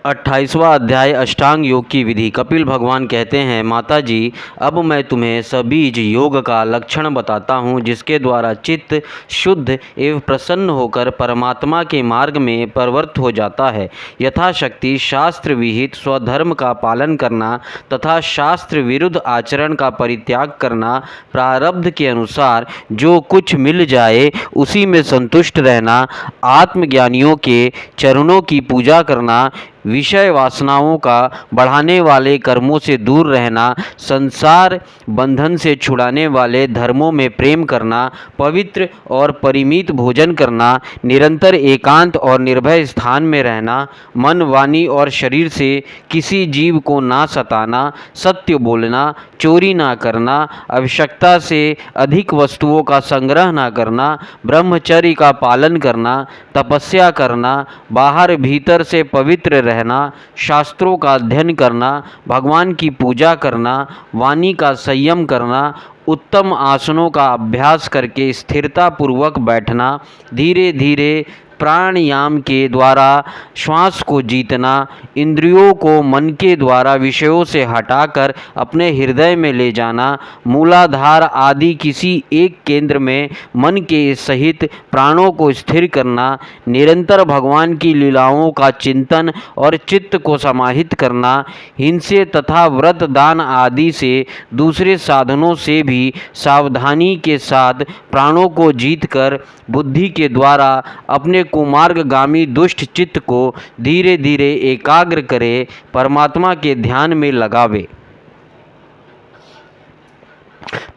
28वां अध्याय अष्टांग योग की विधि। कपिल भगवान कहते हैं, माता जी, अब मैं तुम्हें सबीज योग का लक्षण बताता हूँ, जिसके द्वारा चित्त शुद्ध एवं प्रसन्न होकर परमात्मा के मार्ग में प्रवृत्त हो जाता है। यथाशक्ति शास्त्र विहित स्वधर्म का पालन करना तथा शास्त्र विरुद्ध आचरण का परित्याग करना, प्रारब्ध के अनुसार जो कुछ मिल जाए उसी में संतुष्ट रहना, आत्मज्ञानियों के चरणों की पूजा करना, विषय वासनाओं का बढ़ाने वाले कर्मों से दूर रहना, संसार बंधन से छुड़ाने वाले धर्मों में प्रेम करना, पवित्र और परिमित भोजन करना, निरंतर एकांत और निर्भय स्थान में रहना, मन वाणी और शरीर से किसी जीव को ना सताना, सत्य बोलना, चोरी ना करना, आवश्यकता से अधिक वस्तुओं का संग्रह ना करना, ब्रह्मचर्य का पालन करना, तपस्या करना, बाहर भीतर से पवित्र रहना, शास्त्रों का अध्ययन करना, भगवान की पूजा करना, वाणी का संयम करना, उत्तम आसनों का अभ्यास करके स्थिरता पूर्वक बैठना, धीरे धीरे प्राणायाम के द्वारा श्वास को जीतना, इंद्रियों को मन के द्वारा विषयों से हटाकर अपने हृदय में ले जाना, मूलाधार आदि किसी एक केंद्र में मन के सहित प्राणों को स्थिर करना, निरंतर भगवान की लीलाओं का चिंतन और चित्त को समाहित करना, हिंसे तथा व्रत दान आदि से दूसरे साधनों से भी सावधानी के साथ प्राणों को जीतकर बुद्धि के द्वारा अपने कुमार्गगामी दुष्ट चित्त को धीरे धीरे एकाग्र करे, परमात्मा के ध्यान में लगावे।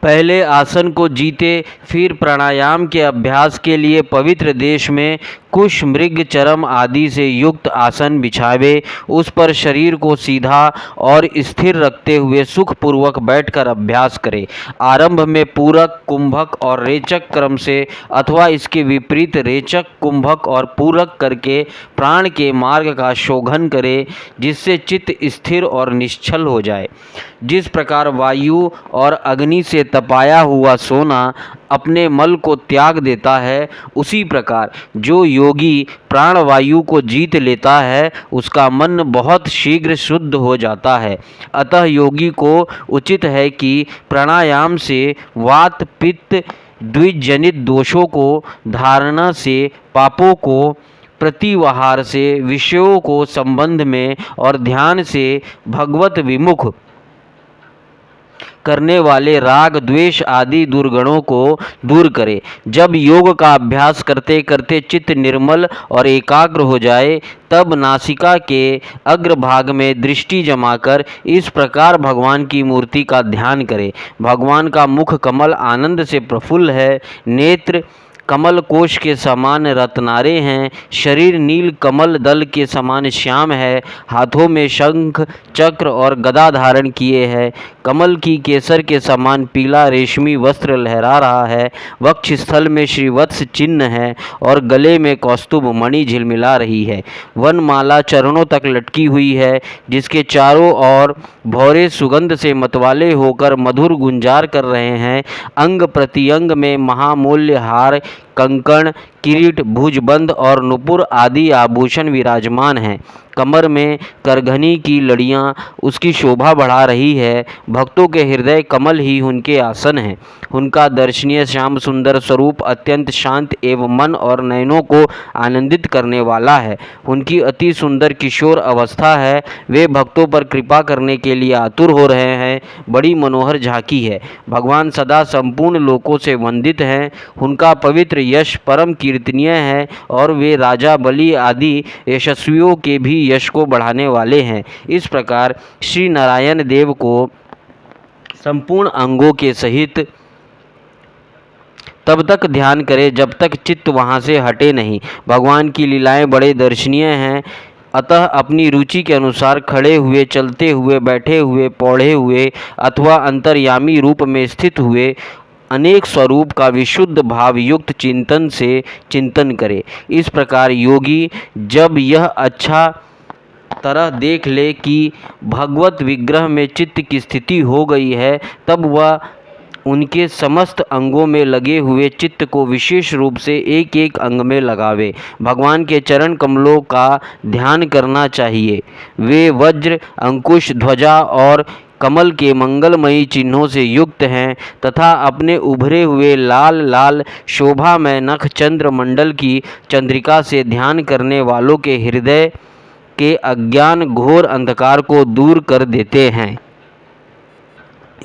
पहले आसन को जीते, फिर प्राणायाम के अभ्यास के लिए पवित्र देश में कुश मृग चरम आदि से युक्त आसन बिछावे। उस पर शरीर को सीधा और स्थिर रखते हुए सुखपूर्वक बैठकर अभ्यास करे। आरंभ में पूरक, कुंभक और रेचक क्रम से अथवा इसके विपरीत रेचक, कुंभक और पूरक करके प्राण के मार्ग का शोधन करे, जिससे चित्त स्थिर और निश्चल हो जाए। जिस प्रकार वायु और अग्नि से तपाया हुआ सोना अपने मल को त्याग देता है, उसी प्रकार जो योगी प्राणवायु को जीत लेता है, उसका मन बहुत शीघ्र शुद्ध हो जाता है। अतः योगी को उचित है कि प्राणायाम से वात पित्त द्विजनित दोषों को, धारणा से पापों को, प्रतिवाहार से विषयों को संबंध में और ध्यान से भगवत विमुख करने वाले राग द्वेष आदि दुर्गुणों को दूर करे। जब योग का अभ्यास करते करते चित्त निर्मल और एकाग्र हो जाए, तब नासिका के अग्रभाग में दृष्टि जमाकर इस प्रकार भगवान की मूर्ति का ध्यान करे। भगवान का मुख कमल आनंद से प्रफुल्ल है, नेत्र कमल कोश के समान रत्नारे हैं, शरीर नील कमल दल के समान श्याम है, हाथों में शंख चक्र और गदा धारण किए है, कमल की केसर के समान पीला रेशमी वस्त्र लहरा रहा है, वक्ष स्थल में श्रीवत्स चिन्ह है और गले में कौस्तुभ मणि झिलमिला रही है। वनमाला चरणों तक लटकी हुई है, जिसके चारों ओर भौरे सुगंध से मतवाले होकर मधुर गुंजार कर रहे हैं। अंग प्रत्यंग में महामूल्य हार, कंकण, किरीट, भुजबंद और नुपुर आदि आभूषण विराजमान हैं। कमर में करघनी की लड़ियां उसकी शोभा बढ़ा रही है। भक्तों के हृदय कमल ही उनके आसन हैं। उनका दर्शनीय श्याम सुंदर स्वरूप अत्यंत शांत एवं मन और नयनों को आनंदित करने वाला है। उनकी अति सुंदर किशोर अवस्था है। वे भक्तों पर कृपा करने के लिए आतुर हो रहे हैं। बड़ी मनोहर झांकी है। भगवान सदा संपूर्ण लोकों से वंदित हैं। उनका पवित्र यश परम कीर्तनीय है और वे राजा बलि आदि यशस्वियों के भी यश को बढ़ाने वाले हैं। इस प्रकार श्री नारायण देव को संपूर्ण अंगों के सहित तब तक ध्यान करें जब तक चित्त वहाँ से हटे नहीं। भगवान की लीलाएं बड़े दर्शनीय हैं। अतः अपनी रुचि के अनुसार खड़े हुए, चलते हुए, बैठे हुए, पौधे हुए अथवा अंतर्यामी रूप में स्थित हुए अनेक स्वरूप का विशुद्ध भाव युक्त चिंतन से चिंतन करे। इस प्रकार योगी जब यह अच्छा तरह देख ले कि भगवत विग्रह में चित्त की स्थिति हो गई है, तब वह उनके समस्त अंगों में लगे हुए चित्त को विशेष रूप से एक एक अंग में लगावे। भगवान के चरण कमलों का ध्यान करना चाहिए। वे वज्र, अंकुश, ध्वजा और कमल के मंगलमयी चिन्हों से युक्त हैं तथा अपने उभरे हुए लाल लाल शोभामय नख चंद्र मंडल की चंद्रिका से ध्यान करने वालों के हृदय के अज्ञान घोर अंधकार को दूर कर देते हैं।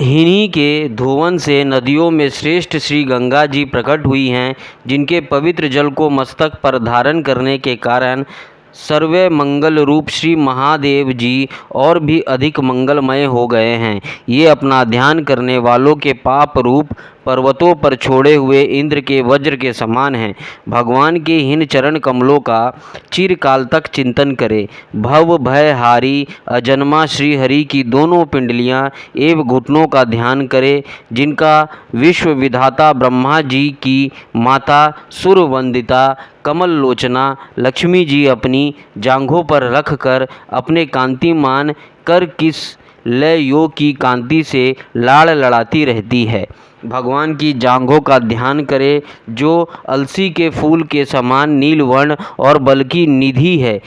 इन्हीं के धोवन से नदियों में श्रेष्ठ श्री गंगा जी प्रकट हुई हैं, जिनके पवित्र जल को मस्तक पर धारण करने के कारण सर्व मंगल रूप श्री महादेव जी और भी अधिक मंगलमय हो गए हैं। ये अपना ध्यान करने वालों के पाप रूप पर्वतों पर छोड़े हुए इंद्र के वज्र के समान हैं। भगवान के इन चरण कमलों का चिरकाल तक चिंतन करे। भव भय हारी अजन्मा श्री हरि की दोनों पिंडलियां एवं घुटनों का ध्यान करे, जिनका विश्व विधाता ब्रह्मा जी की माता सुरवंदिता कमल लोचना लक्ष्मी जी अपनी जांघों पर रखकर अपने कांतिमान कर किस लय योग की कांति से लाड़ लड़ाती रहती है। भगवान की जांघों का ध्यान करे, जो अलसी के फूल के समान नीलवर्ण और बल की निधि है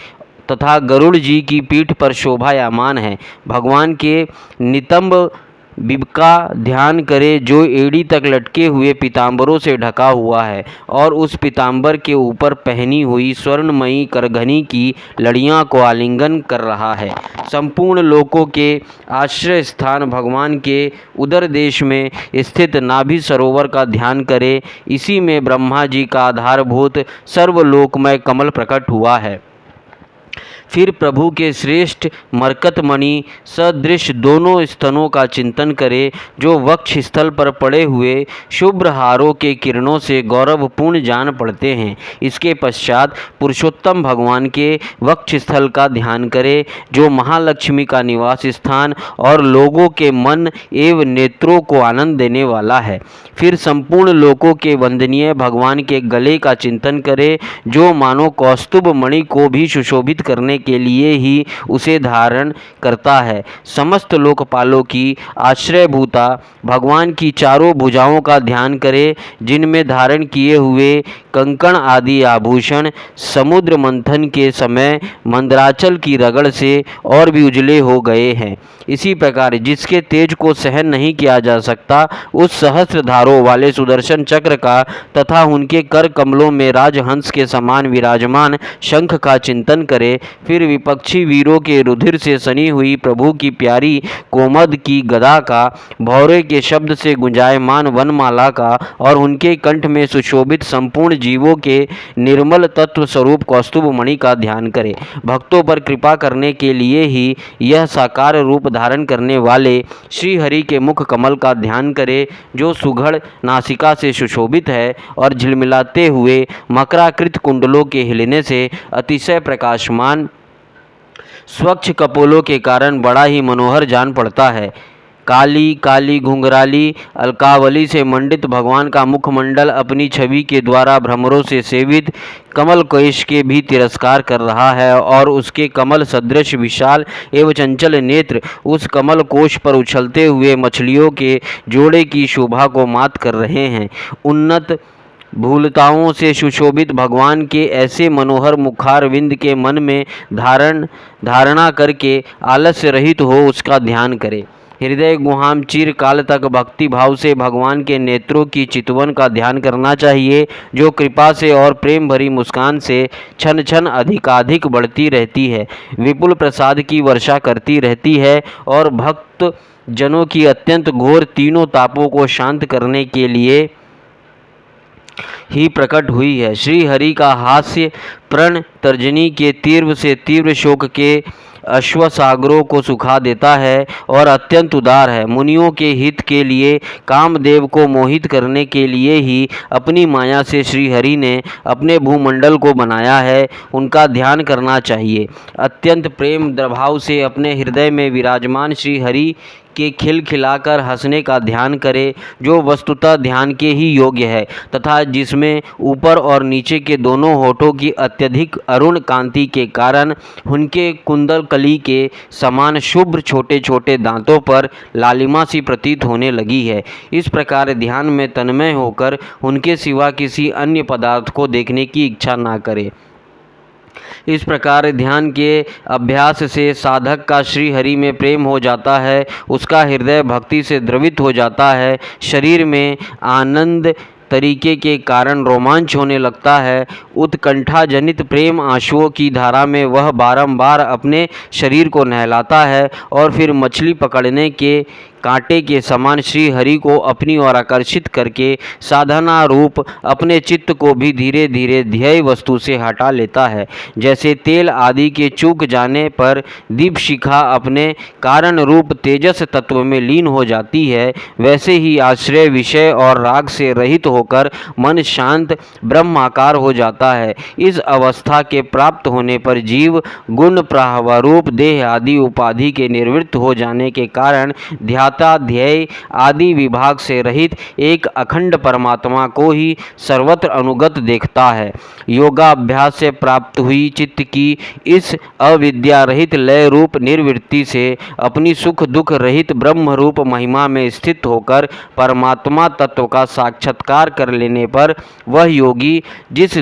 तथा गरुड़ जी की पीठ पर शोभायमान है। भगवान के नितंब बिब का ध्यान करे, जो एड़ी तक लटके हुए पीताम्बरों से ढका हुआ है और उस पीताम्बर के ऊपर पहनी हुई स्वर्णमयी करघनी की लड़ियां को आलिंगन कर रहा है। संपूर्ण लोकों के आश्रय स्थान भगवान के उदर देश में स्थित नाभि सरोवर का ध्यान करे। इसी में ब्रह्मा जी का आधारभूत सर्वलोकमय कमल प्रकट हुआ है। फिर प्रभु के श्रेष्ठ मरकतमणि सदृश दोनों स्तनों का चिंतन करे, जो वक्ष स्थल पर पड़े हुए शुभ्र हारों के किरणों से गौरवपूर्ण जान पड़ते हैं। इसके पश्चात पुरुषोत्तम भगवान के वक्ष स्थल का ध्यान करे, जो महालक्ष्मी का निवास स्थान और लोगों के मन एवं नेत्रों को आनंद देने वाला है। फिर संपूर्ण लोकों के वंदनीय भगवान के गले का चिंतन करे, जो मानो कौस्तुभ मणि को भी सुशोभित करने के लिए ही उसे धारण करता है। समस्त लोकपालों की आश्रयभूता भगवान की चारों भुजाओं का ध्यान करे, जिनमें धारण किए हुए कंकण आदि आभूषण समुद्र मंथन के समय मंदराचल की रगड़ से और भी उजले हो गए हैं। इसी प्रकार जिसके तेज को सहन नहीं किया जा सकता, उस सहस्त्र धारों वाले सुदर्शन चक्र का तथा उनके कर कमलों में राजहंस के समान विराजमान शंख का चिंतन करे। फिर विपक्षी वीरों के रुधिर से सनी हुई प्रभु की प्यारी कोमद की गदा का, भौरे के शब्द से गुंजायमान वनमाला का और उनके कंठ में सुशोभित संपूर्ण जीवों के निर्मल तत्व स्वरूप कौस्तुभ मणि का ध्यान करे। भक्तों पर कृपा करने के लिए ही यह साकार रूप धारण करने वाले श्री हरि के मुख कमल का ध्यान करे, जो सुघड़ नासिका से सुशोभित है और झिलमिलाते हुए मकराकृत कुंडलों के हिलने से अतिशय प्रकाशमान स्वच्छ कपोलों के कारण बड़ा ही मनोहर जान पड़ता है। काली काली घुंघराली अलकावली से मंडित भगवान का मुखमंडल अपनी छवि के द्वारा भ्रमरों से सेवित कमल कोश के भी तिरस्कार कर रहा है और उसके कमल सदृश विशाल एवं चंचल नेत्र उस कमल कोश पर उछलते हुए मछलियों के जोड़े की शोभा को मात कर रहे हैं। उन्नत भूलताओं से सुशोभित भगवान के ऐसे मनोहर मुखारविंद के मन में धारणा करके आलस्य रहित हो उसका ध्यान करे। हृदय गुहाम चिरकाल तक भक्ति भाव से भगवान के नेत्रों की चितवन का ध्यान करना चाहिए, जो कृपा से और प्रेम भरी मुस्कान से क्षण क्षण अधिकाधिक बढ़ती रहती है, विपुल प्रसाद की वर्षा करती रहती है और भक्त जनों की अत्यंत घोर तीनों तापों को शांत करने के लिए ही प्रकट हुई है। श्री हरि का हास्य प्रण तर्जनी के तीव्र से तीव्र शोक के अश्वसागरों को सुखा देता है और अत्यंत उदार है। मुनियों के हित के लिए कामदेव को मोहित करने के लिए ही अपनी माया से श्री हरि ने अपने भूमंडल को बनाया है, उनका ध्यान करना चाहिए। अत्यंत प्रेम द्रभाव से अपने हृदय में विराजमान श्री हरि के खिलखिलाकर हंसने का ध्यान करे, जो वस्तुतः ध्यान के ही योग्य है तथा जिसमें ऊपर और नीचे के दोनों होठों की अत्यधिक अरुण कांति के कारण उनके कुंडलकली के समान शुभ्र छोटे छोटे दांतों पर लालिमा सी प्रतीत होने लगी है। इस प्रकार ध्यान में तन्मय होकर उनके सिवा किसी अन्य पदार्थ को देखने की इच्छा ना करे। इस प्रकार ध्यान के अभ्यास से साधक का श्री हरि में प्रेम हो जाता है, उसका हृदय भक्ति से द्रवित हो जाता है, शरीर में आनंद तरीके के कारण रोमांच होने लगता है। उत्कंठा जनित प्रेम आंसुओं की धारा में वह बारंबार अपने शरीर को नहलाता है और फिर मछली पकड़ने के कांटे के समान श्री हरि को अपनी ओर आकर्षित करके साधना रूप अपने चित्त को भी धीरे धीरे ध्येय वस्तु से हटा लेता है। जैसे तेल आदि के चूक जाने पर दीप शिखा अपने कारण रूप तेजस तत्व में लीन हो जाती है, वैसे ही आश्रय विषय और राग से रहित होकर मन शांत ब्रह्माकार हो जाता है। इस अवस्था के प्राप्त होने पर जीव गुण प्राहवरूप देह आदि उपाधि के निवृत्त हो जाने के कारण ध्याता ध्येय आदि विभाग से रहित एक अखंड परमात्मा को ही सर्वत्र अनुगत देखता है। योगाभ्यास से प्राप्त हुई चित्त की इस अविद्या रहित लय रूप निर्वृत्ति से अपनी सुख दुख रहित ब्रह्म रूप महिमा में स्थित होकर परमात्मा तत्व का साक्षात्कार कर लेने पर वह योगी जिस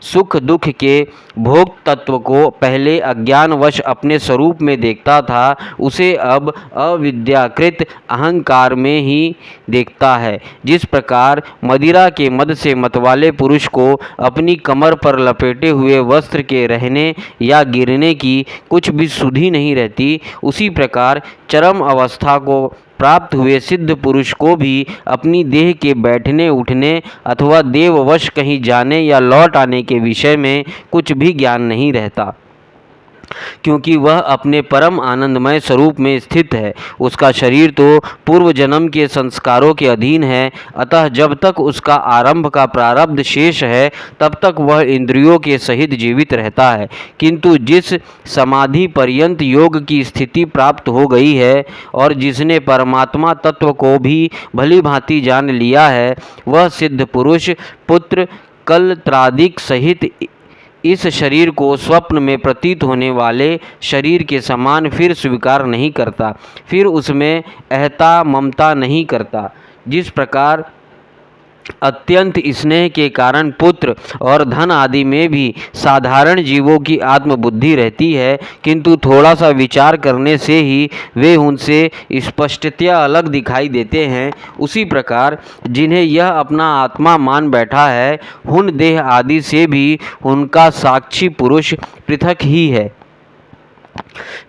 सुख दुख के भोग तत्व को पहले अज्ञानवश अपने स्वरूप में देखता था, उसे अब अविद्याकृत अहंकार में ही देखता है। जिस प्रकार मदिरा के मद से मतवाले पुरुष को अपनी कमर पर लपेटे हुए वस्त्र के रहने या गिरने की कुछ भी सुधि नहीं रहती, उसी प्रकार चरम अवस्था को प्राप्त हुए सिद्ध पुरुष को भी अपनी देह के बैठने उठने अथवा देववश कहीं जाने या लौट आने के विषय में कुछ भी ज्ञान नहीं रहता, क्योंकि वह अपने परम आनंदमय स्वरूप में स्थित है। उसका शरीर तो पूर्व जन्म के संस्कारों के अधीन है, अतः जब तक उसका आरंभ का प्रारब्ध शेष है तब तक वह इंद्रियों के सहित जीवित रहता है। किंतु जिस समाधि पर्यंत योग की स्थिति प्राप्त हो गई है और जिसने परमात्मा तत्व को भी भली भांति जान लिया है, वह सिद्ध पुरुष पुत्र कलत्रादिक सहित इस शरीर को स्वप्न में प्रतीत होने वाले शरीर के समान फिर स्वीकार नहीं करता, फिर उसमें अहता ममता नहीं करता। जिस प्रकार अत्यंत स्नेह के कारण पुत्र और धन आदि में भी साधारण जीवों की आत्मबुद्धि रहती है, किंतु थोड़ा सा विचार करने से ही वे उनसे स्पष्टतया अलग दिखाई देते हैं, उसी प्रकार जिन्हें यह अपना आत्मा मान बैठा है, उन देह आदि से भी उनका साक्षी पुरुष पृथक ही है।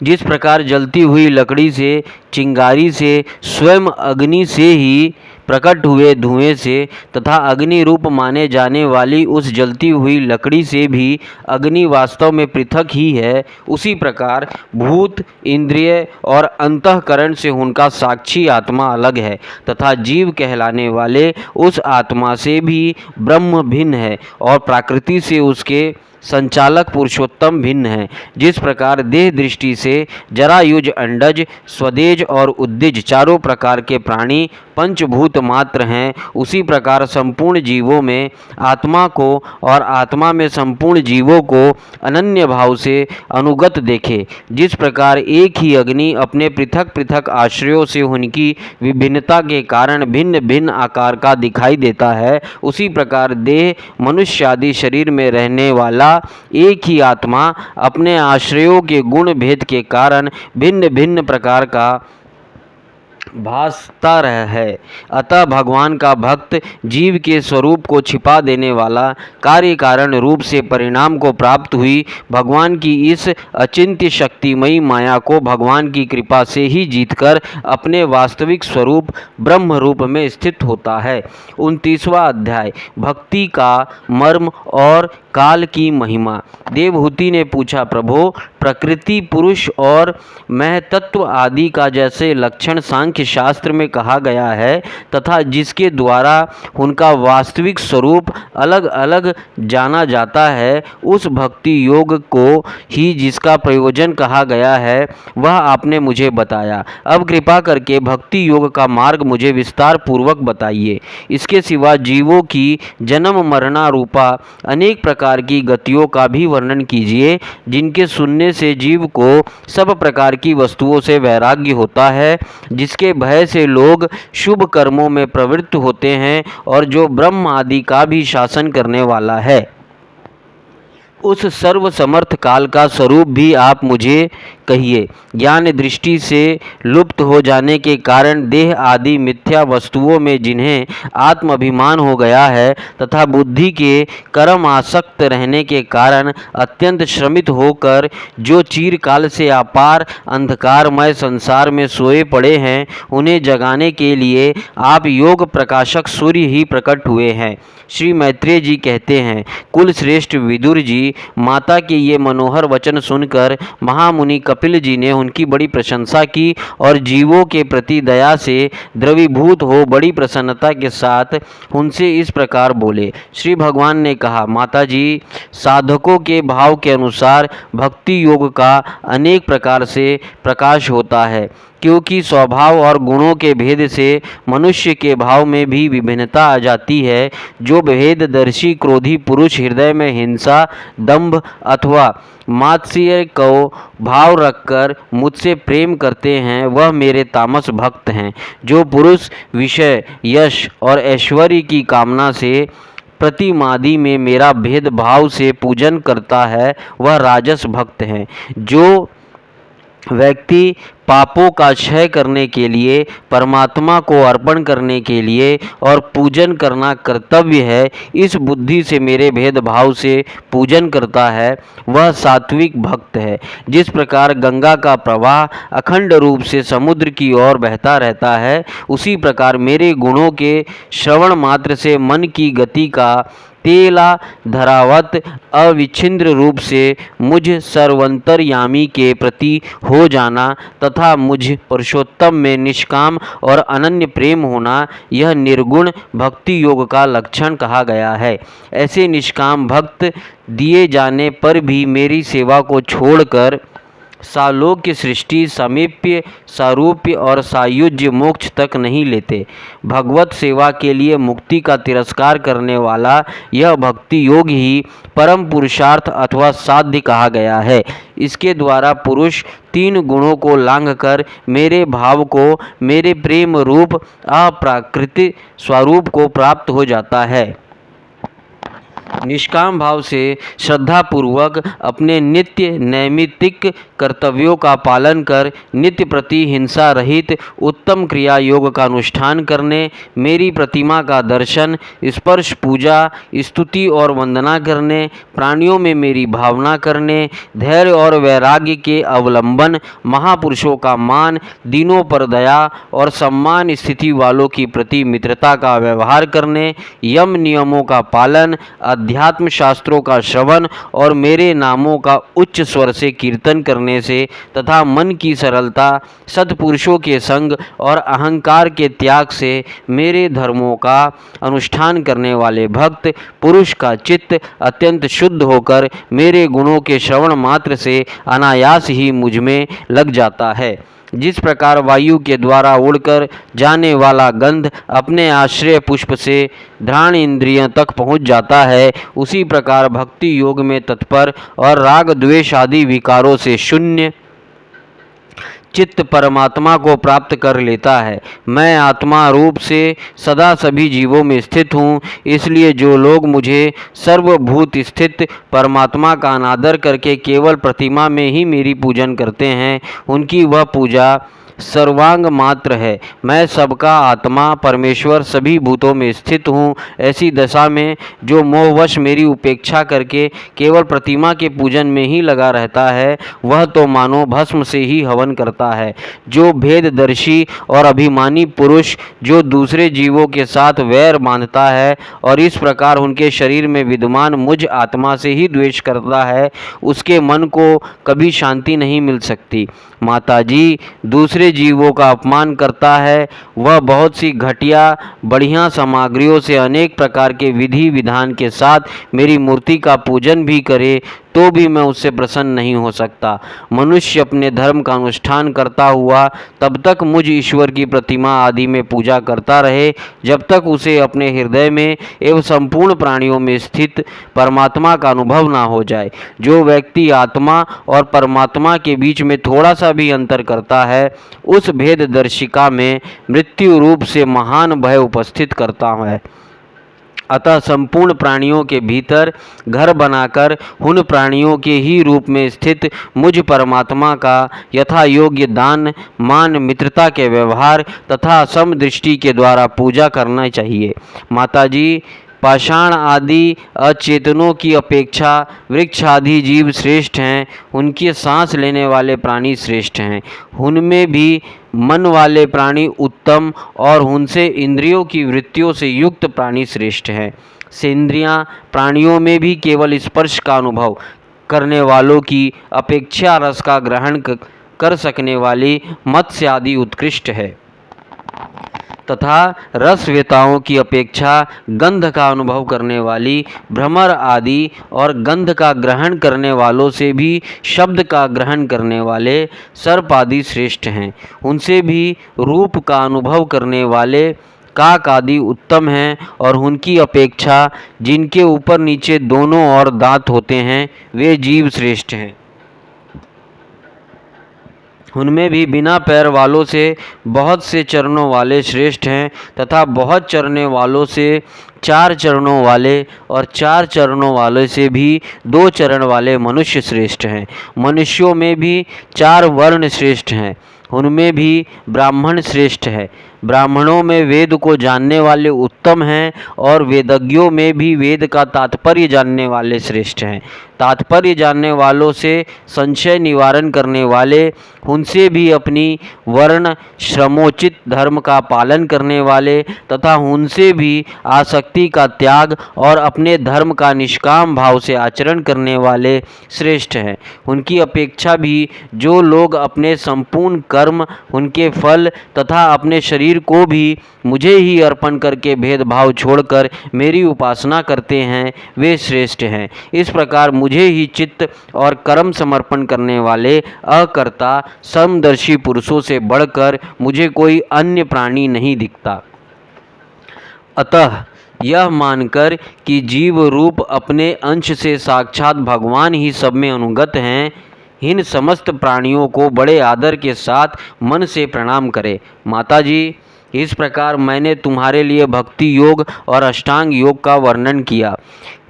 जिस प्रकार जलती हुई लकड़ी से, चिंगारी से, स्वयं अग्नि से ही प्रकट हुए धुएं से तथा अग्नि रूप माने जाने वाली उस जलती हुई लकड़ी से भी अग्नि वास्तव में पृथक ही है, उसी प्रकार भूत इंद्रिय और अंतःकरण से उनका साक्षी आत्मा अलग है तथा जीव कहलाने वाले उस आत्मा से भी ब्रह्म भिन्न है और प्रकृति से उसके संचालक पुरुषोत्तम भिन्न है। जिस प्रकार देह दृष्टि से जरायुज, अंडज, स्वदेज और उद्दिज चारों प्रकार के प्राणी पंचभूत मात्र हैं, उसी प्रकार संपूर्ण जीवों में आत्मा को और आत्मा में संपूर्ण जीवों को अनन्य भाव से अनुगत देखे। जिस प्रकार एक ही अग्नि अपने पृथक पृथक आश्रयों से उनकी विभिन्नता के कारण भिन्न भिन्न आकार का दिखाई देता है, उसी प्रकार देह मनुष्य आदि शरीर में रहने वाला एक ही आत्मा अपने आश्रयों के गुण भेद के कारण भिन्न भिन्न प्रकार का भासता है। अतः भगवान का भक्त जीव के स्वरूप को छिपा देने वाला कार्य कारण रूप से परिणाम को प्राप्त हुई भगवान की इस अचिंत्य शक्तिमयी माया को भगवान की कृपा से ही जीतकर अपने वास्तविक स्वरूप ब्रह्म रूप में स्थित होता है। 29वां अध्याय भक्ति का मर्म और काल की महिमा। देवहूति ने पूछा, प्रभो, प्रकृति, पुरुष और महतत्व आदि का जैसे लक्षण सांख्य सांख्य शास्त्र में कहा गया है तथा जिसके द्वारा उनका वास्तविक स्वरूप अलग अलग जाना जाता है, उस भक्ति योग को ही जिसका प्रयोजन कहा गया है वह आपने मुझे बताया। अब कृपा करके भक्ति योग का मार्ग मुझे विस्तार पूर्वक बताइए। इसके सिवा जीवों की जन्म मरणारूपा अनेक प्रकार की गतियों का भी वर्णन कीजिए, जिनके सुनने से जीव को सब प्रकार की वस्तुओं से वैराग्य होता है, जिसके भय से लोग शुभ कर्मों में प्रवृत्त होते हैं और जो ब्रह्म आदि का भी शासन करने वाला है। उस सर्वसमर्थ काल का स्वरूप भी आप मुझे कहिए। ज्ञान दृष्टि से लुप्त हो जाने के कारण देह आदि मिथ्या वस्तुओं में जिन्हें आत्म अभिमान हो गया है तथा बुद्धि के कर्म आसक्त रहने के कारण अत्यंत श्रमित होकर जो चिरकाल से अपार अंधकारमय संसार में सोए पड़े हैं, उन्हें जगाने के लिए आप योग प्रकाशक सूर्य ही प्रकट हुए हैं। श्री मैत्रेय जी कहते हैं, कुल श्रेष्ठ विदुर जी, माता के ये मनोहर वचन सुनकर महामुनि कपिल जी ने उनकी बड़ी प्रशंसा की और जीवों के प्रति दया से द्रवीभूत हो बड़ी प्रसन्नता के साथ उनसे इस प्रकार बोले। श्री भगवान ने कहा, माता जी, साधकों के भाव के अनुसार भक्ति योग का अनेक प्रकार से प्रकाश होता है, क्योंकि स्वभाव और गुणों के भेद से मनुष्य के भाव में भी विभिन्नता आ जाती है। जो भेददर्शी क्रोधी पुरुष हृदय में हिंसा, दंभ अथवा मात्सर्य को भाव रखकर मुझसे प्रेम करते हैं, वह मेरे तामस भक्त हैं। जो पुरुष विषय, यश और ऐश्वर्य की कामना से प्रतिमादि में मेरा भेदभाव से पूजन करता है, वह राजस भक्त हैं। जो व्यक्ति पापों का क्षय करने के लिए, परमात्मा को अर्पण करने के लिए और पूजन करना कर्तव्य है, इस बुद्धि से मेरे भेदभाव से पूजन करता है, वह सात्विक भक्त है। जिस प्रकार गंगा का प्रवाह अखंड रूप से समुद्र की ओर बहता रहता है, उसी प्रकार मेरे गुणों के श्रवण मात्र से मन की गति का तेला धरावत अविच्छिन्न रूप से मुझ सर्वंतरयामी के प्रति हो जाना तथा मुझ पुरुषोत्तम में निष्काम और अनन्य प्रेम होना, यह निर्गुण भक्ति योग का लक्षण कहा गया है। ऐसे निष्काम भक्त दिए जाने पर भी मेरी सेवा को छोड़कर सालोक्य सृष्टि, समीप्य, सारूप्य और सायुज्य मोक्ष तक नहीं लेते। भगवत सेवा के लिए मुक्ति का तिरस्कार करने वाला यह भक्ति योग ही परम पुरुषार्थ अथवा साध्य कहा गया है। इसके द्वारा पुरुष तीन गुणों को लांघकर मेरे भाव को, मेरे प्रेम रूप अप्राकृतिक स्वरूप को प्राप्त हो जाता है। निष्काम भाव से श्रद्धापूर्वक अपने नित्य नैमित्तिक कर्तव्यों का पालन कर नित्य प्रति हिंसा रहित उत्तम क्रिया योग का अनुष्ठान करने, मेरी प्रतिमा का दर्शन, स्पर्श, पूजा, स्तुति और वंदना करने, प्राणियों में मेरी भावना करने, धैर्य और वैराग्य के अवलंबन, महापुरुषों का मान, दीनों पर दया और सम्मान स्थिति वालों की प्रति मित्रता का व्यवहार करने, यम नियमों का पालन, अध्यात्म शास्त्रों का श्रवण और मेरे नामों का उच्च स्वर से कीर्तन करने से तथा मन की सरलता, सत्पुरुषों के संग और अहंकार के त्याग से मेरे धर्मों का अनुष्ठान करने वाले भक्त पुरुष का चित्त अत्यंत शुद्ध होकर मेरे गुणों के श्रवण मात्र से अनायास ही मुझ में लग जाता है। जिस प्रकार वायु के द्वारा उड़कर जाने वाला गंध अपने आश्रय पुष्प से घ्राण इंद्रियों तक पहुंच जाता है, उसी प्रकार भक्ति योग में तत्पर और राग द्वेष आदि विकारों से शून्य चित्त परमात्मा को प्राप्त कर लेता है। मैं आत्मा रूप से सदा सभी जीवों में स्थित हूँ, इसलिए जो लोग मुझे सर्वभूत स्थित परमात्मा का अनादर करके केवल प्रतिमा में ही मेरी पूजन करते हैं, उनकी वह पूजा सर्वांग मात्र है। मैं सबका आत्मा परमेश्वर सभी भूतों में स्थित हूँ। ऐसी दशा में जो मोहवश मेरी उपेक्षा करके केवल प्रतिमा के पूजन में ही लगा रहता है, वह तो मानो भस्म से ही हवन करता है। जो भेददर्शी और अभिमानी पुरुष जो दूसरे जीवों के साथ वैर बांधता है और इस प्रकार उनके शरीर में विद्यमान मुझ आत्मा से ही द्वेष करता है, उसके मन को कभी शांति नहीं मिल सकती। माताजी, दूसरे जीवों का अपमान करता है। वह बहुत सी घटिया बढ़िया सामग्रियों से अनेक प्रकार के विधि विधान के साथ मेरी मूर्ति का पूजन भी करे तो भी मैं उससे प्रसन्न नहीं हो सकता। मनुष्य अपने धर्म का अनुष्ठान करता हुआ तब तक मुझ ईश्वर की प्रतिमा आदि में पूजा करता रहे जब तक उसे अपने हृदय में एवं संपूर्ण प्राणियों में स्थित परमात्मा का अनुभव ना हो जाए। जो व्यक्ति आत्मा और परमात्मा के बीच में थोड़ा सा भी अंतर करता है, उस भेद दर्शिका में मृत्यु रूप से महान भय उपस्थित करता है। अतः संपूर्ण प्राणियों के भीतर घर बनाकर उन प्राणियों के ही रूप में स्थित मुझ परमात्मा का यथा योग्य दान मान मित्रता के व्यवहार तथा समदृष्टि के द्वारा पूजा करना चाहिए। माताजी, पाषाण आदि अचेतनों की अपेक्षा वृक्ष आदि जीव श्रेष्ठ हैं। उनके सांस लेने वाले प्राणी श्रेष्ठ हैं। उनमें भी मन वाले प्राणी उत्तम और उनसे इंद्रियों की वृत्तियों से युक्त प्राणी श्रेष्ठ हैं। सेंद्रियां प्राणियों में भी केवल स्पर्श का अनुभव करने वालों की अपेक्षा रस का ग्रहण कर सकने वाली मत्स्य आदि उत्कृष्ट है तथा रसवेताओं की अपेक्षा गंध का अनुभव करने वाली भ्रमर आदि और गंध का ग्रहण करने वालों से भी शब्द का ग्रहण करने वाले सर्प आदि श्रेष्ठ हैं। उनसे भी रूप का अनुभव करने वाले काक आदि उत्तम हैं और उनकी अपेक्षा जिनके ऊपर नीचे दोनों ओर दांत होते हैं वे जीव श्रेष्ठ हैं। उनमें भी बिना पैर वालों से बहुत से चरणों वाले श्रेष्ठ हैं तथा बहुत चरने वालों से 4 चरणों वाले और 4 चरणों वाले से भी 2 चरण वाले मनुष्य श्रेष्ठ हैं। मनुष्यों में भी 4 वर्ण श्रेष्ठ हैं। उनमें भी ब्राह्मण श्रेष्ठ है। ब्राह्मणों में वेद को जानने वाले उत्तम हैं और वेदज्ञों में भी वेद का तात्पर्य जानने वाले श्रेष्ठ हैं। तात्पर्य जानने वालों से संशय निवारण करने वाले, उनसे भी अपनी वर्ण श्रमोचित धर्म का पालन करने वाले तथा उनसे भी आसक्ति का त्याग और अपने धर्म का निष्काम भाव से आचरण करने वाले श्रेष्ठ हैं। उनकी अपेक्षा भी जो लोग अपने संपूर्ण कर्म, उनके फल तथा अपने शरीर को भी मुझे ही अर्पण करके भेदभाव छोड़कर मेरी उपासना करते हैं वे श्रेष्ठ हैं। इस प्रकार मुझे ही चित्त और कर्म समर्पण करने वाले अकर्ता समदर्शी पुरुषों से बढ़कर मुझे कोई अन्य प्राणी नहीं दिखता। अतः यह मानकर कि जीव रूप अपने अंश से साक्षात भगवान ही सब में अनुगत हैं, इन समस्त प्राणियों को बड़े आदर के साथ मन से प्रणाम करें। माताजी, इस प्रकार मैंने तुम्हारे लिए भक्ति योग और अष्टांग योग का वर्णन किया।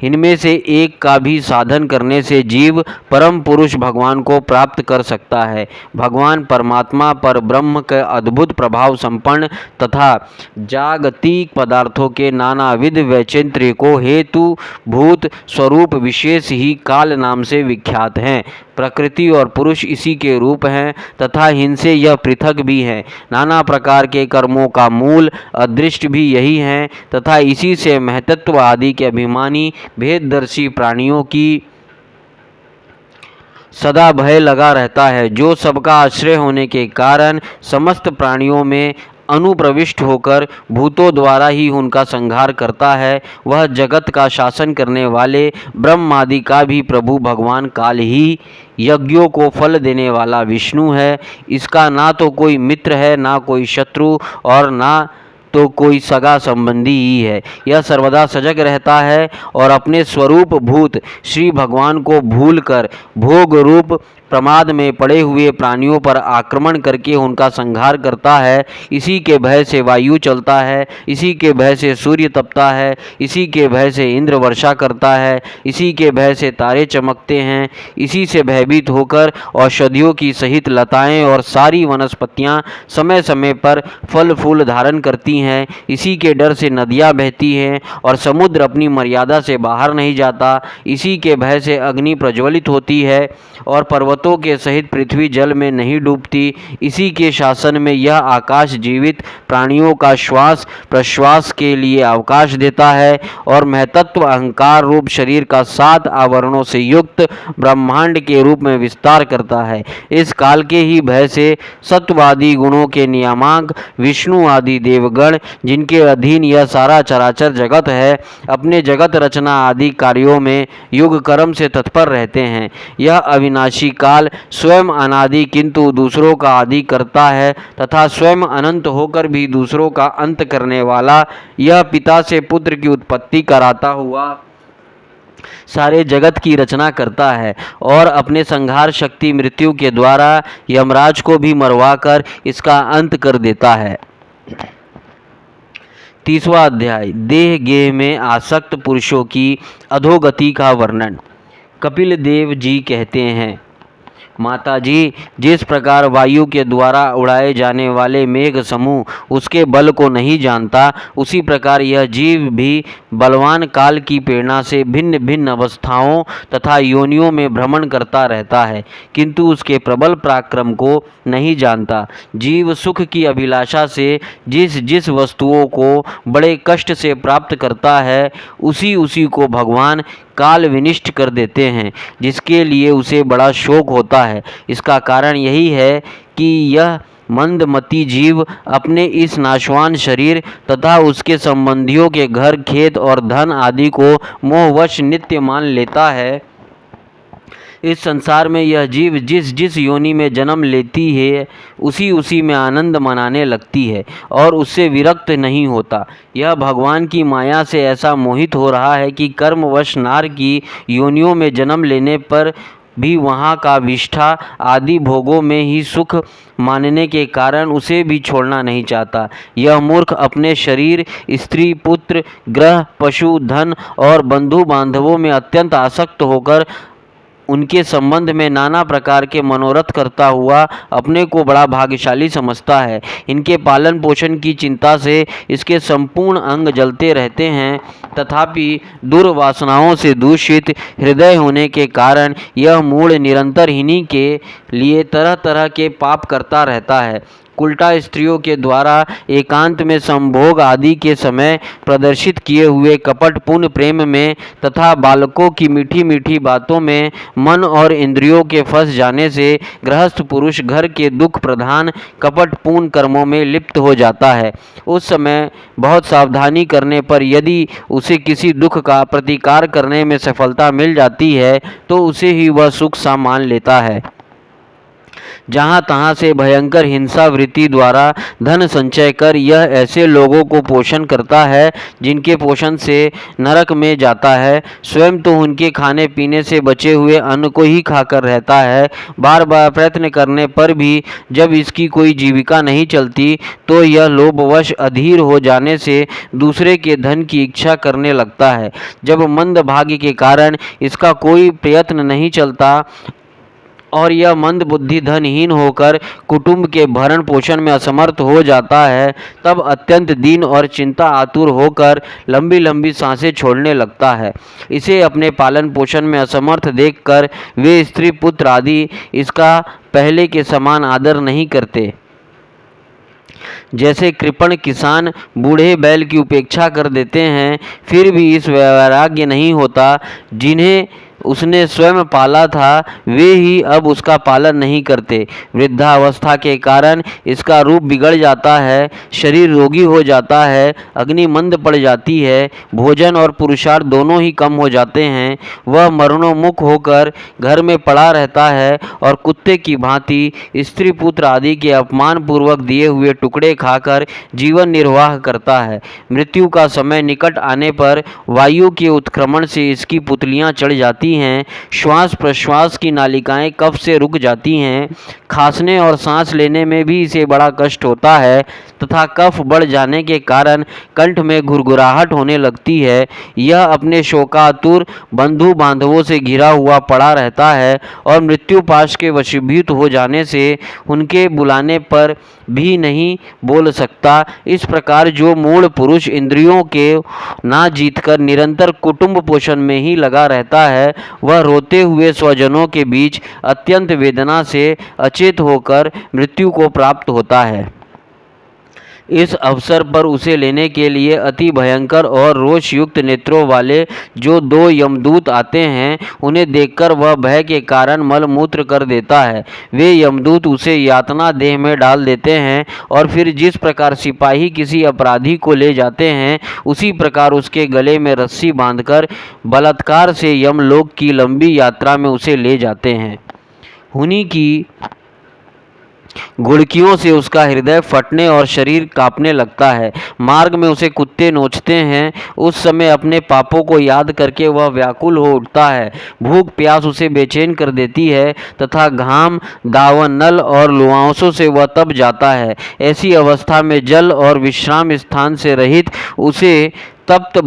इनमें से एक का भी साधन करने से जीव परम पुरुष भगवान को प्राप्त कर सकता है। भगवान परमात्मा पर ब्रह्म के अद्भुत प्रभाव संपन्न तथा जागतिक पदार्थों के नानाविध वैचित्र्य को हेतु भूत स्वरूप विशेष ही काल नाम से विख्यात हैं। प्रकृति और पुरुष इसी के रूप हैं तथा इनसे यह पृथक भी हैं। नाना प्रकार के कर्मों का मूल अदृष्ट भी यही हैं तथा इसी से महतत्व आदि के अभिमानी भेददर्शी प्राणियों की सदा भय लगा रहता है। जो सबका आश्रय होने के कारण समस्त प्राणियों में अनुप्रविष्ट होकर भूतों द्वारा ही उनका संहार करता है, वह जगत का शासन करने वाले ब्रह्म आदि का भी प्रभु भगवान काल ही यज्ञों को फल देने वाला विष्णु है। इसका ना तो कोई मित्र है, ना कोई शत्रु और ना तो कोई सगा संबंधी ही है। यह सर्वदा सजग रहता है और अपने स्वरूप भूत श्री भगवान को भूलकर भोग रूप प्रमाद में पड़े हुए प्राणियों पर आक्रमण करके उनका संहार करता है। इसी के भय से वायु चलता है, इसी के भय से सूर्य तपता है, इसी के भय से इंद्र वर्षा करता है, इसी के भय से तारे चमकते हैं, इसी से भयभीत होकर औषधियों की सहित लताएं और सारी वनस्पतियां समय समय पर फल फूल धारण करती हैं, इसी के डर से नदियां बहती हैं और समुद्र अपनी मर्यादा से बाहर नहीं जाता, इसी के भय से अग्नि प्रज्वलित होती है और पर्वतों पर्वतों के सहित पृथ्वी जल में नहीं डूबती। इसी के शासन में यह आकाश जीवित प्राणियों का श्वास प्रश्वास के लिए अवकाश देता है और महतत्व अहंकार रूप शरीर का 7 आवरणों से युक्त ब्रह्मांड के रूप में विस्तार करता है। इस काल के ही भय से सत्वादी गुणों के नियामक विष्णु आदि देवगण, जिनके अधीन यह सारा चराचर जगत है, अपने जगत रचना आदि कार्यों में युग कर्म से तत्पर रहते हैं। यह अविनाशी काल स्वयं अनादि किंतु दूसरों का आदि करता है तथा स्वयं अनंत होकर भी दूसरों का अंत करने वाला, यह पिता से पुत्र की उत्पत्ति कराता हुआ सारे जगत की रचना करता है और अपने संहार शक्ति मृत्यु के द्वारा यमराज को भी मरवाकर इसका अंत कर देता है। 30वां अध्याय देह गेह में आसक्त पुरुषों की अधोगति का वर्णन। कपिल देव जी कहते हैं, माता जी, जिस प्रकार वायु के द्वारा उड़ाए जाने वाले मेघ समूह उसके बल को नहीं जानता, उसी प्रकार यह जीव भी बलवान काल की प्रेरणा से भिन्न भिन्न अवस्थाओं तथा योनियों में भ्रमण करता रहता है, किंतु उसके प्रबल पराक्रम को नहीं जानता। जीव सुख की अभिलाषा से जिस जिस वस्तुओं को बड़े कष्ट से प्राप्त करता है, उसी उसी को भगवान काल विनिष्ट कर देते हैं, जिसके लिए उसे बड़ा शोक होता है। इसका कारण यही है कि यह मंदमती जीव अपने इस नाशवान शरीर तथा उसके संबंधियों के घर खेत और धन आदि को मोहवश नित्य मान लेता है। इस संसार में यह जीव जिस जिस योनि में जन्म लेती है, उसी उसी में आनंद मनाने लगती है और उससे विरक्त नहीं होता। यह भगवान की माया से ऐसा मोहित हो रहा है कि कर्मवश नार की योनियों में जन्म लेने पर भी वहाँ का विष्ठा आदि भोगों में ही सुख मानने के कारण उसे भी छोड़ना नहीं चाहता। यह मूर्ख अपने शरीर, स्त्री, पुत्र, ग्रह, पशु, धन और बंधु बांधवों में अत्यंत आसक्त होकर उनके संबंध में नाना प्रकार के मनोरथ करता हुआ अपने को बड़ा भाग्यशाली समझता है। इनके पालन पोषण की चिंता से इसके संपूर्ण अंग जलते रहते हैं, तथापि दुर्वासनाओं से दूषित हृदय होने के कारण यह मूढ़ निरंतर इन्हीं के लिए तरह तरह के पाप करता रहता है। उल्टा स्त्रियों के द्वारा एकांत में संभोग आदि के समय प्रदर्शित किए हुए कपटपूर्ण प्रेम में तथा बालकों की मीठी मीठी बातों में मन और इंद्रियों के फंस जाने से गृहस्थ पुरुष घर के दुख प्रधान कपटपूर्ण कर्मों में लिप्त हो जाता है। उस समय बहुत सावधानी करने पर यदि उसे किसी दुख का प्रतिकार करने में सफलता मिल जाती है तो उसे ही वह सुख सा मान लेता है। जहाँ तहाँ से भयंकर हिंसा वृत्ति द्वारा धन संचय कर यह ऐसे लोगों को पोषण करता है जिनके पोषण से नरक में जाता है। स्वयं तो उनके खाने पीने से बचे हुए अन्न को ही खाकर रहता है। बार बार प्रयत्न करने पर भी जब इसकी कोई जीविका नहीं चलती तो यह लोभवश अधीर हो जाने से दूसरे के धन की इच्छा करने लगता है। जब मंद भाग्य के कारण इसका कोई प्रयत्न नहीं चलता और यह मंद बुद्धि धनहीन होकर कुटुंब के भरण पोषण में असमर्थ हो जाता है, तब अत्यंत दीन और चिंता आतुर होकर लंबी लंबी सांसें छोड़ने लगता है। इसे अपने पालन पोषण में असमर्थ देखकर वे स्त्री पुत्र आदि इसका पहले के समान आदर नहीं करते। जैसे कृपण किसान बूढ़े बैल की उपेक्षा कर देते हैं, फिर भी इस वैराग्य नहीं होता। जिन्हें उसने स्वयं पाला था वे ही अब उसका पालन नहीं करते। वृद्धावस्था के कारण इसका रूप बिगड़ जाता है, शरीर रोगी हो जाता है, अग्नि मंद पड़ जाती है, भोजन और पुरुषार्थ दोनों ही कम हो जाते हैं। वह मरणोन्मुख होकर घर में पड़ा रहता है और कुत्ते की भांति स्त्री पुत्र आदि के अपमान पूर्वक दिए हुए टुकड़े खाकर जीवन निर्वाह करता है। मृत्यु का समय निकट आने पर वायु के उत्क्रमण से इसकी पुतलियां चढ़ जाती हैं, श्वास प्रश्वास की नालिकाएं कफ से रुक जाती हैं, खांसने और सांस लेने में भी इसे बड़ा कष्ट होता है तथा कफ बढ़ जाने के कारण कंठ में घुरघुराहट होने लगती है। यह अपने शोकातुर बंधु बांधवों से घिरा हुआ पड़ा रहता है और मृत्यु पाश के वशीभूत हो जाने से उनके बुलाने पर भी नहीं बोल सकता। इस प्रकार जो मूढ़ पुरुष इंद्रियों के ना जीतकर निरंतर कुटुंब पोषण में ही लगा रहता है वह रोते हुए स्वजनों के बीच अत्यंत वेदना से अचेत होकर मृत्यु को प्राप्त होता है। इस अवसर पर उसे लेने के लिए अति भयंकर और रोषयुक्त नेत्रों वाले जो 2 यमदूत आते हैं, उन्हें देखकर वह भय के कारण मलमूत्र कर देता है। वे यमदूत उसे यातना देह में डाल देते हैं और फिर जिस प्रकार सिपाही किसी अपराधी को ले जाते हैं, उसी प्रकार उसके गले में रस्सी बांधकर बलात्कार से यमलोक की लंबी यात्रा में उसे ले जाते हैं। उन्हीं की गुड़कियों से उसका हृदय फटने और शरीर कांपने लगता है। मार्ग में उसे कुत्ते नोचते हैं। उस समय अपने पापों को याद करके वह व्याकुल हो उठता है। भूख प्यास उसे बेचैन कर देती है तथा घाम, दावन, नल और लुआंसों से वह तप जाता है। ऐसी अवस्था में जल और विश्राम स्थान से रहित उसे तप्त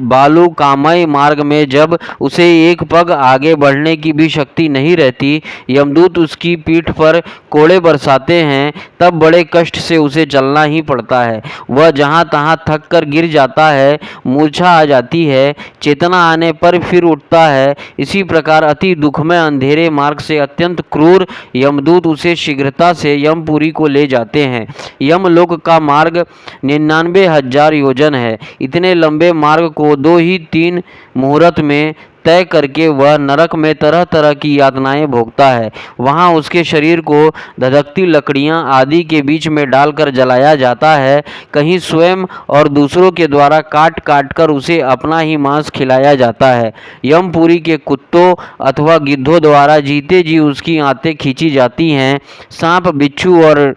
बालुकामय मार्ग में जब उसे एक पग आगे बढ़ने की भी शक्ति नहीं रहती, यमदूत उसकी पीठ पर कोड़े बरसाते हैं, तब बड़े कष्ट से उसे चलना ही पड़ता है। वह जहाँ तहाँ थक कर गिर जाता है, मूर्छा आ जाती है, चेतना आने पर फिर उठता है। इसी प्रकार अति दुखमय अंधेरे मार्ग से अत्यंत क्रूर यमदूत उसे शीघ्रता से यमपुरी को ले जाते हैं। यमलोक का मार्ग 99,000 योजन है। इतने लंबे मार्ग को 2 ही 3 मुहूर्त में तय करके वह नरक में तरह तरह की यातनाएं भोगता है। वहाँ उसके शरीर को धधकती लकड़ियाँ आदि के बीच में डालकर जलाया जाता है। कहीं स्वयं और दूसरों के द्वारा काट काट कर उसे अपना ही मांस खिलाया जाता है। यमपुरी के कुत्तों अथवा गिद्धों द्वारा जीते जी उसकी आंतें खींची जाती हैं। सांप, बिच्छू और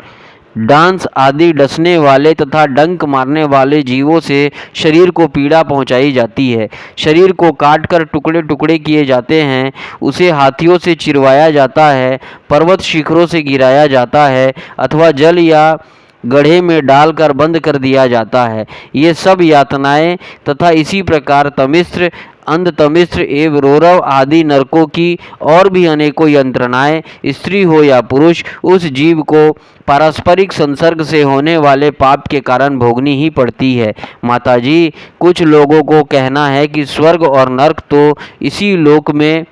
डांस आदि डसने वाले तथा डंक मारने वाले जीवों से शरीर को पीड़ा पहुंचाई जाती है। शरीर को काटकर टुकड़े टुकड़े किए जाते हैं। उसे हाथियों से चिरवाया जाता है, पर्वत शिखरों से गिराया जाता है अथवा जल या गड्ढे में डालकर बंद कर दिया जाता है। ये सब यातनाएं तथा इसी प्रकार तमिश्र, अंधतमिश्र एवं रौरव आदि नरकों की और भी अनेकों यंत्रणाएं स्त्री हो या पुरुष उस जीव को पारस्परिक संसर्ग से होने वाले पाप के कारण भोगनी ही पड़ती है। माताजी, कुछ लोगों को कहना है कि स्वर्ग और नरक तो इसी लोक में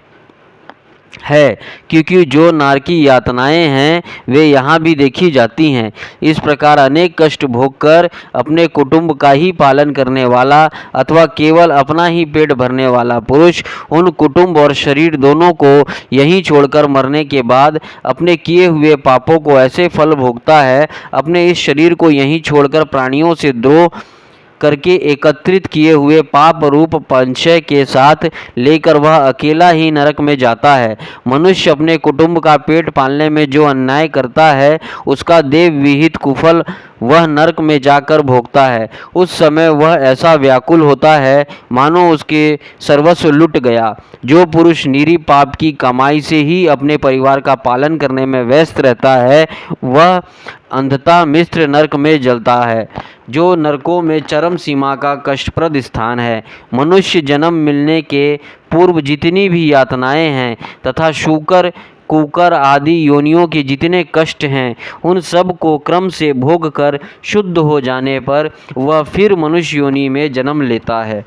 है, क्योंकि जो नारकी यातनाएं हैं वे यहाँ भी देखी जाती हैं। इस प्रकार अनेक कष्ट भोगकर अपने कुटुंब का ही पालन करने वाला अथवा केवल अपना ही पेट भरने वाला पुरुष उन कुटुंब और शरीर दोनों को यहीं छोड़कर मरने के बाद अपने किए हुए पापों को ऐसे फल भोगता है। अपने इस शरीर को यहीं छोड़कर प्राणियों से द्रोह करके एकत्रित किए हुए पाप रूप पंचय के साथ लेकर वह अकेला ही नरक में जाता है। मनुष्य अपने कुटुंब का पेट पालने में जो अन्याय करता है, उसका देव विहित कुफल वह नरक में जाकर भोगता है। उस समय वह ऐसा व्याकुल होता है मानो उसके सर्वस्व लुट गया। जो पुरुष निरी पाप की कमाई से ही अपने परिवार का पालन करने में व्यस्त रहता है, वह अंधता मिश्र नरक में जलता है, जो नरकों में चरम सीमा का कष्टप्रद स्थान है। मनुष्य जन्म मिलने के पूर्व जितनी भी यातनाएं हैं तथा शूकर, कुकर आदि योनियों के जितने कष्ट हैं, उन सब को क्रम से भोग कर शुद्ध हो जाने पर वह फिर मनुष्य योनि में जन्म लेता है।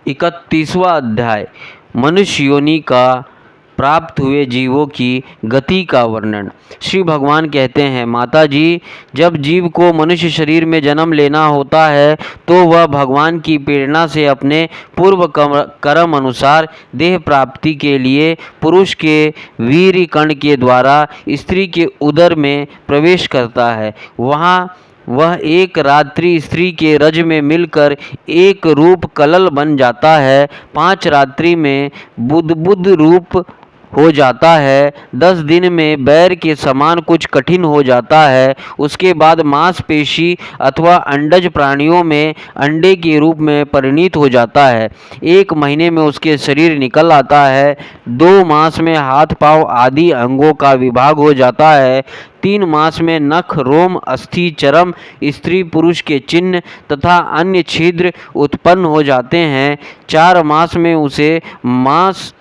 31वां अध्याय मनुष्य योनि का प्राप्त हुए जीवों की गति का वर्णन। श्री भगवान कहते हैं, माता जी, जब जीव को मनुष्य शरीर में जन्म लेना होता है तो वह भगवान की प्रेरणा से अपने पूर्व कर्म अनुसार देह प्राप्ति के लिए पुरुष के वीर्य कण के द्वारा स्त्री के उदर में प्रवेश करता है। वहाँ वह एक रात्रि स्त्री के रज में मिलकर एक रूप कलल बन जाता है। 5 रात्रि में बुद्ध रूप हो जाता है। 10 दिन में बैर के समान कुछ कठिन हो जाता है। उसके बाद मांसपेशी अथवा अंडज प्राणियों में अंडे के रूप में परिणित हो जाता है। 1 महीने में उसके शरीर निकल आता है। 2 मास में हाथ पांव आदि अंगों का विभाग हो जाता है। 3 मास में नख, रोम, अस्थि, चर्म, स्त्री पुरुष के चिन्ह तथा अन्य छिद्र उत्पन्न हो जाते हैं। 4 मास में उसे मांस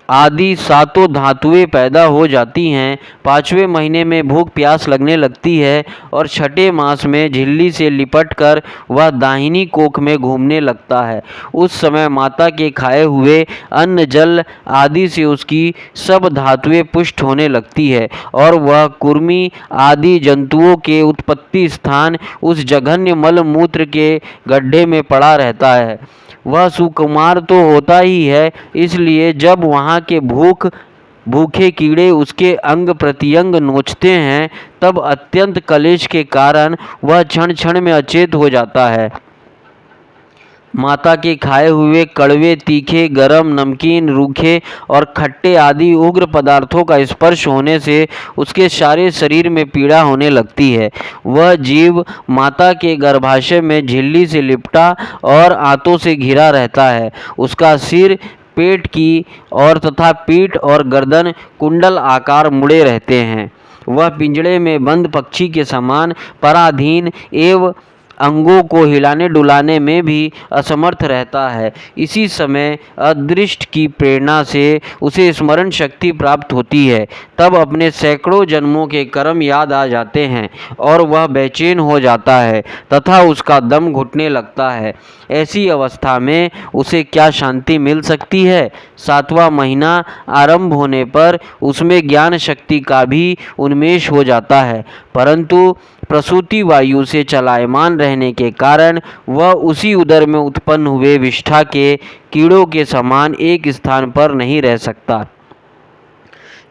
आदि सातों धातुएं पैदा हो जाती हैं। 5वें महीने में भूख प्यास लगने लगती है और छठे मास में झिल्ली से लिपटकर वह दाहिनी कोख में घूमने लगता है। उस समय माता के खाए हुए अन्न जल आदि से उसकी सब धातुएं पुष्ट होने लगती है और वह कुर्मी आदि जंतुओं के उत्पत्ति स्थान उस जघन्य मल मूत्र के गड्ढे में पड़ा रहता है। वह सुकुमार तो होता ही है, इसलिए जब वहाँ के भूखे कीड़े उसके अंग प्रत्यंग नोचते हैं तब अत्यंत क्लेश के कारण वह क्षण क्षण में अचेत हो जाता है। माता के खाए हुए कड़वे, तीखे, गरम, नमकीन, रूखे और खट्टे आदि उग्र पदार्थों का स्पर्श होने से उसके सारे शरीर में पीड़ा होने लगती है। वह जीव माता के गर्भाशय में झिल्ली से लिपटा और आंतों से घिरा रहता है। उसका सिर पेट की और तथा पीठ और गर्दन कुंडल आकार मुड़े रहते हैं। वह पिंजड़े में बंद पक्षी के समान पराधीन एवं अंगों को हिलाने डुलाने में भी असमर्थ रहता है। इसी समय अदृष्ट की प्रेरणा से उसे स्मरण शक्ति प्राप्त होती है। तब अपने सैकड़ों जन्मों के कर्म याद आ जाते हैं और वह बेचैन हो जाता है तथा उसका दम घुटने लगता है। ऐसी अवस्था में उसे क्या शांति मिल सकती है? 7वां महीना आरंभ होने पर उसमें ज्ञान शक्ति का भी उन्मेष हो जाता है, परंतु प्रसूति वायु से चलायमान रहने के कारण वह उसी उदर में उत्पन्न हुए विष्ठा के कीड़ों के समान एक स्थान पर नहीं रह सकता।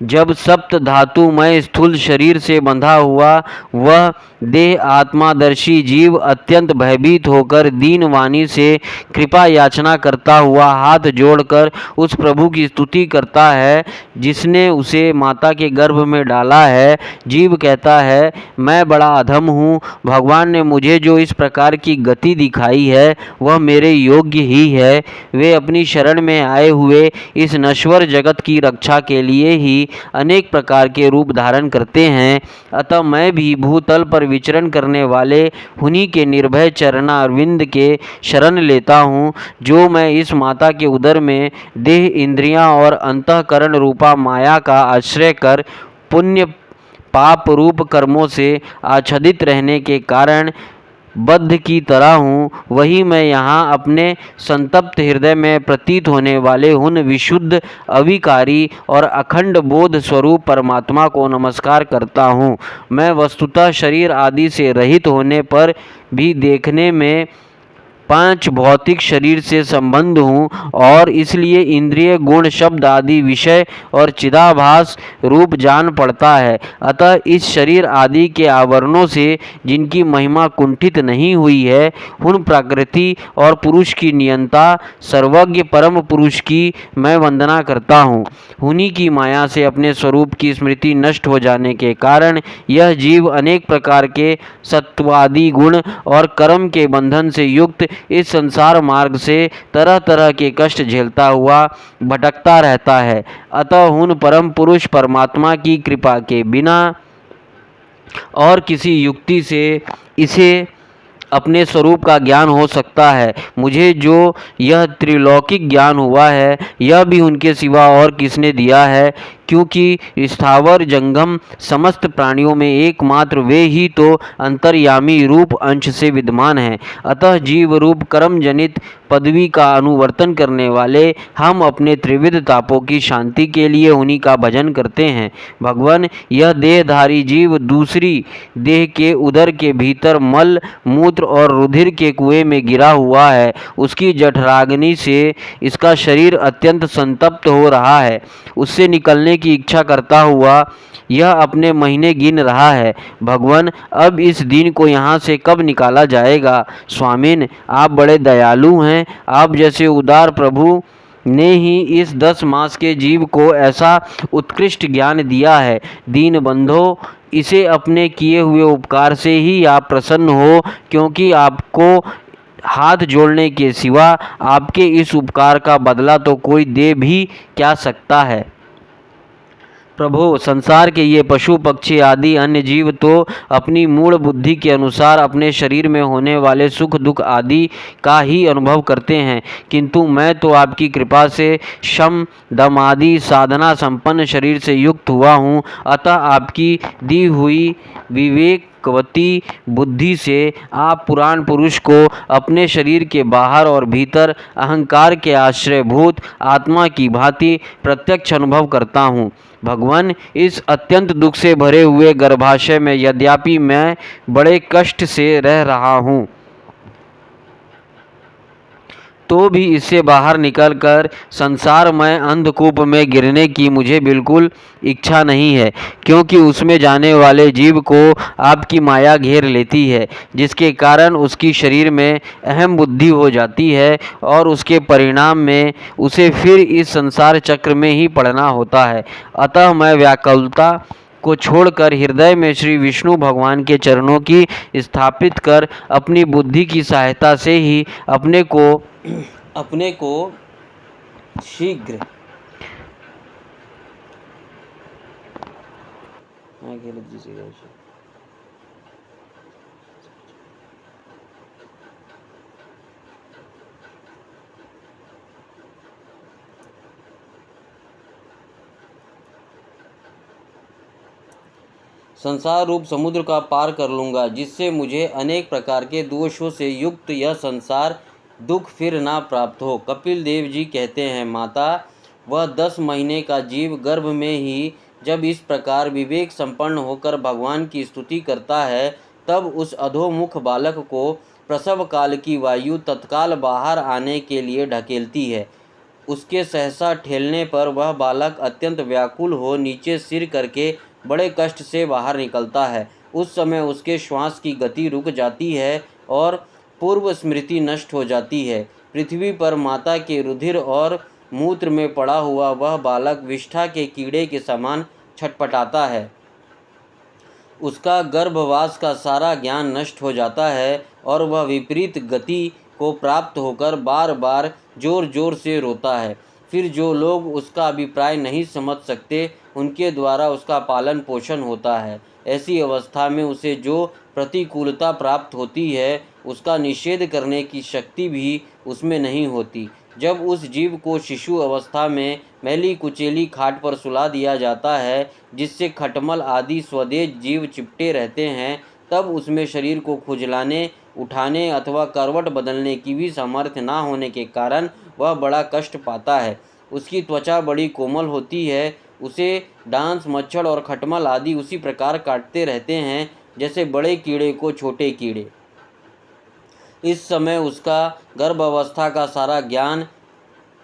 जब सप्त धातुमय स्थूल शरीर से बंधा हुआ वह देह आत्मादर्शी जीव अत्यंत भयभीत होकर दीन वाणी से कृपा याचना करता हुआ हाथ जोड़कर उस प्रभु की स्तुति करता है जिसने उसे माता के गर्भ में डाला है। जीव कहता है, मैं बड़ा अधम हूँ, भगवान ने मुझे जो इस प्रकार की गति दिखाई है वह मेरे योग्य ही है। वे अपनी शरण में आए हुए इस नश्वर जगत की रक्षा के लिए ही अनेक प्रकार के रूप धारण करते हैं, अतः मैं भी भूतल पर विचरण करने वाले उन्हीं के निर्भय चरणारविंद के शरण लेता हूँ, जो मैं इस माता के उदर में देह, इंद्रियां और अंतःकरण रूपा माया का आश्रय कर पुण्य पाप रूप कर्मों से आच्छादित रहने के कारण बद्ध की तरह हूँ। वही मैं यहाँ अपने संतप्त हृदय में प्रतीत होने वाले उन विशुद्ध, अविकारी और अखंड बोध स्वरूप परमात्मा को नमस्कार करता हूँ। मैं वस्तुतः शरीर आदि से रहित होने पर भी देखने में 5 भौतिक शरीर से संबंध हूँ और इसलिए इंद्रिय, गुण, शब्द आदि विषय और चिदाभास रूप जान पड़ता है। अतः इस शरीर आदि के आवरणों से जिनकी महिमा कुंठित नहीं हुई है, उन प्रकृति और पुरुष की नियंता सर्वज्ञ परम पुरुष की मैं वंदना करता हूँ। उन्हीं की माया से अपने स्वरूप की स्मृति नष्ट हो जाने के कारण यह जीव अनेक प्रकार के सत्वादि गुण और कर्म के बंधन से युक्त इस संसार मार्ग से तरह तरह के कष्ट झेलता हुआ भटकता रहता है। अतः उन परम पुरुष परमात्मा की कृपा के बिना और किसी युक्ति से इसे अपने स्वरूप का ज्ञान हो सकता है। मुझे जो यह त्रिलौकिक ज्ञान हुआ है यह भी उनके सिवा और किसने दिया है, क्योंकि स्थावर जंगम समस्त प्राणियों में एकमात्र वे ही तो अंतर्यामी रूप अंश से विद्यमान हैं। अतः जीव रूप कर्म जनित पदवी का अनुवर्तन करने वाले हम अपने त्रिविध तापों की शांति के लिए उन्हीं का भजन करते हैं। भगवान, यह देहधारी जीव दूसरी देह के उदर के भीतर मल मूत्र और रुधिर के कुएं में गिरा हुआ है। उसकी जठराग्नि से इसका शरीर अत्यंत संतप्त हो रहा है। उससे निकलने की इच्छा करता हुआ यह अपने महीने गिन रहा है। भगवान, अब इस दिन को यहाँ से कब निकाला जाएगा? स्वामिन, आप बड़े दयालु हैं। आप जैसे उदार प्रभु ने ही इस 10 मास के जीव को ऐसा उत्कृष्ट ज्ञान दिया है। दीन बंधो, इसे अपने किए हुए उपकार से ही आप प्रसन्न हो, क्योंकि आपको हाथ जोड़ने के सिवा आपके इस उपकार का बदला तो कोई दे भी क्या सकता है। प्रभो, संसार के ये पशु पक्षी आदि अन्य जीव तो अपनी मूल बुद्धि के अनुसार अपने शरीर में होने वाले सुख दुख आदि का ही अनुभव करते हैं, किंतु मैं तो आपकी कृपा से शम दम आदि साधना संपन्न शरीर से युक्त हुआ हूँ। अतः आपकी दी हुई विवेकवती बुद्धि से आप पुराण पुरुष को अपने शरीर के बाहर और भीतर अहंकार के आश्रयभूत आत्मा की भांति प्रत्यक्ष अनुभव करता हूँ। भगवान, इस अत्यंत दुख से भरे हुए गर्भाशय में यद्यपि मैं बड़े कष्ट से रह रहा हूँ, तो भी इससे बाहर निकलकर संसारमय अंधकूप में गिरने की मुझे बिल्कुल इच्छा नहीं है, क्योंकि उसमें जाने वाले जीव को आपकी माया घेर लेती है, जिसके कारण उसकी शरीर में अहम बुद्धि हो जाती है और उसके परिणाम में उसे फिर इस संसार चक्र में ही पड़ना होता है। अतः मैं व्याकुलता को छोड़कर हृदय में श्री विष्णु भगवान के चरणों की स्थापित कर अपनी बुद्धि की सहायता से ही अपने को शीघ्र संसार रूप समुद्र का पार कर लूँगा, जिससे मुझे अनेक प्रकार के दोषों से युक्त यह संसार दुख फिर ना प्राप्त हो। कपिल देव जी कहते हैं, माता, वह 10 महीने का जीव गर्भ में ही जब इस प्रकार विवेक संपन्न होकर भगवान की स्तुति करता है, तब उस अधोमुख बालक को प्रसव काल की वायु तत्काल बाहर आने के लिए ढकेलती है। उसके सहसा ठेलने पर वह बालक अत्यंत व्याकुल हो नीचे सिर करके बड़े कष्ट से बाहर निकलता है। उस समय उसके श्वास की गति रुक जाती है और पूर्व स्मृति नष्ट हो जाती है। पृथ्वी पर माता के रुधिर और मूत्र में पड़ा हुआ वह बालक विष्ठा के कीड़े के समान छटपटाता है। उसका गर्भवास का सारा ज्ञान नष्ट हो जाता है और वह विपरीत गति को प्राप्त होकर बार बार जोर जोर से रोता है। फिर जो लोग उसका अभिप्राय नहीं समझ सकते, उनके द्वारा उसका पालन पोषण होता है। ऐसी अवस्था में उसे जो प्रतिकूलता प्राप्त होती है, उसका निषेध करने की शक्ति भी उसमें नहीं होती। जब उस जीव को शिशु अवस्था में मैली कुचेली खाट पर सुला दिया जाता है, जिससे खटमल आदि स्वदेश जीव चिपटे रहते हैं, तब उसमें शरीर को खुजलाने, उठाने अथवा करवट बदलने की भी सामर्थ्य ना होने के कारण वह बड़ा कष्ट पाता है। उसकी त्वचा बड़ी कोमल होती है। उसे डांस, मच्छर और खटमल आदि उसी प्रकार काटते रहते हैं जैसे बड़े कीड़े को छोटे कीड़े। इस समय उसका गर्भावस्था का सारा ज्ञान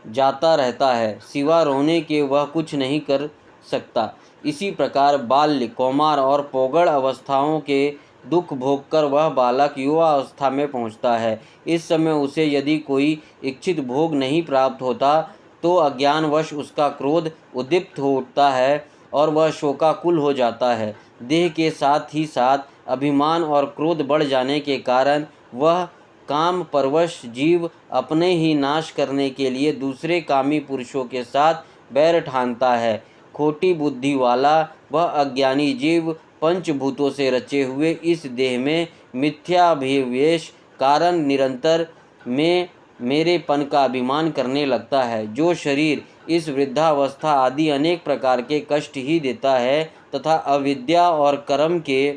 जाता रहता है, सिवा रोने के वह कुछ नहीं कर सकता। इसी प्रकार बाल्य, कौमार और पौगड़ अवस्थाओं के दुख भोगकर वह बालक युवा अवस्था में पहुंचता है। इस समय उसे यदि कोई इच्छित भोग नहीं प्राप्त होता, तो अज्ञानवश उसका क्रोध उद्दीप्त हो उठता है और वह शोकाकुल हो जाता है। देह के साथ ही साथ अभिमान और क्रोध बढ़ जाने के कारण वह काम परवश जीव अपने ही नाश करने के लिए दूसरे कामी पुरुषों के साथ बैर ठानता है। खोटी बुद्धि वाला वह अज्ञानी जीव पंचभूतों से रचे हुए इस देह में मिथ्याभिवेश कारण निरंतर में मेरेपन का अभिमान करने लगता है। जो शरीर इस वृद्धावस्था आदि अनेक प्रकार के कष्ट ही देता है तथा अविद्या और कर्म के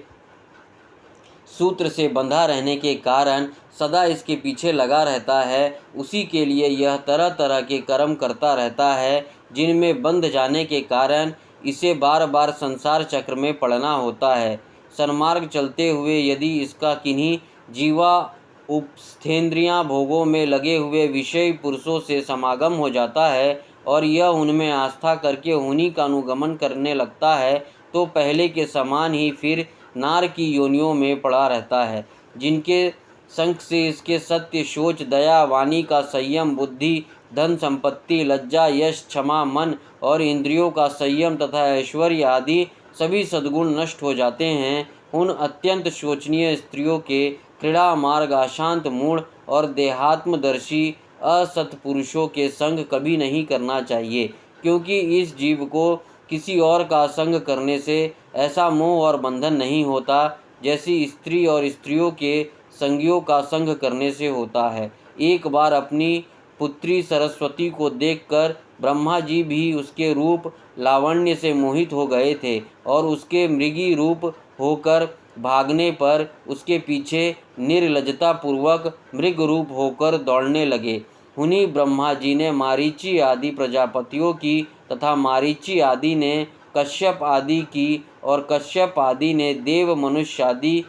सूत्र से बंधा रहने के कारण सदा इसके पीछे लगा रहता है, उसी के लिए यह तरह तरह के कर्म करता रहता है, जिनमें बंध जाने के कारण इसे बार बार संसार चक्र में पड़ना होता है। सन्मार्ग चलते हुए यदि इसका किन्हीं जीवा उपस्थेंद्रियां भोगों में लगे हुए विषय पुरुषों से समागम हो जाता है और यह उनमें आस्था करके उन्हीं का अनुगमन करने लगता है, तो पहले के समान ही फिर नार की योनियों में पड़ा रहता है, जिनके संग से इसके सत्य, शोच, दया, वाणी का संयम, बुद्धि, धन संपत्ति, लज्जा, यश, क्षमा, मन और इंद्रियों का संयम तथा ऐश्वर्य आदि सभी सद्गुण नष्ट हो जाते हैं। उन अत्यंत शोचनीय स्त्रियों के क्रीड़ा मार्ग, अशांत, मूढ़ और देहात्मदर्शी असत्पुरुषों के संग कभी नहीं करना चाहिए, क्योंकि इस जीव को किसी और का संग करने से ऐसा मोह और बंधन नहीं होता जैसी स्त्री और स्त्रियों के संगियों का संग करने से होता है। एक बार अपनी पुत्री सरस्वती को देखकर ब्रह्मा जी भी उसके रूप लावण्य से मोहित हो गए थे और उसके मृगी रूप होकर भागने पर उसके पीछे निर्लज्जता पूर्वक मृग रूप होकर दौड़ने लगे। उन्हीं ब्रह्मा जी ने मारीची आदि प्रजापतियों की तथा मारीची आदि ने कश्यप आदि की और कश्यप आदि ने देव मनुष्य आदि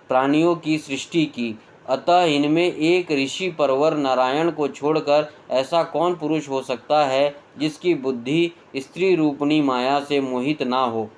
प्राणियों की सृष्टि की। अतः इनमें एक ऋषि परवर नारायण को छोड़कर ऐसा कौन पुरुष हो सकता है जिसकी बुद्धि स्त्री रूपणी माया से मोहित ना हो।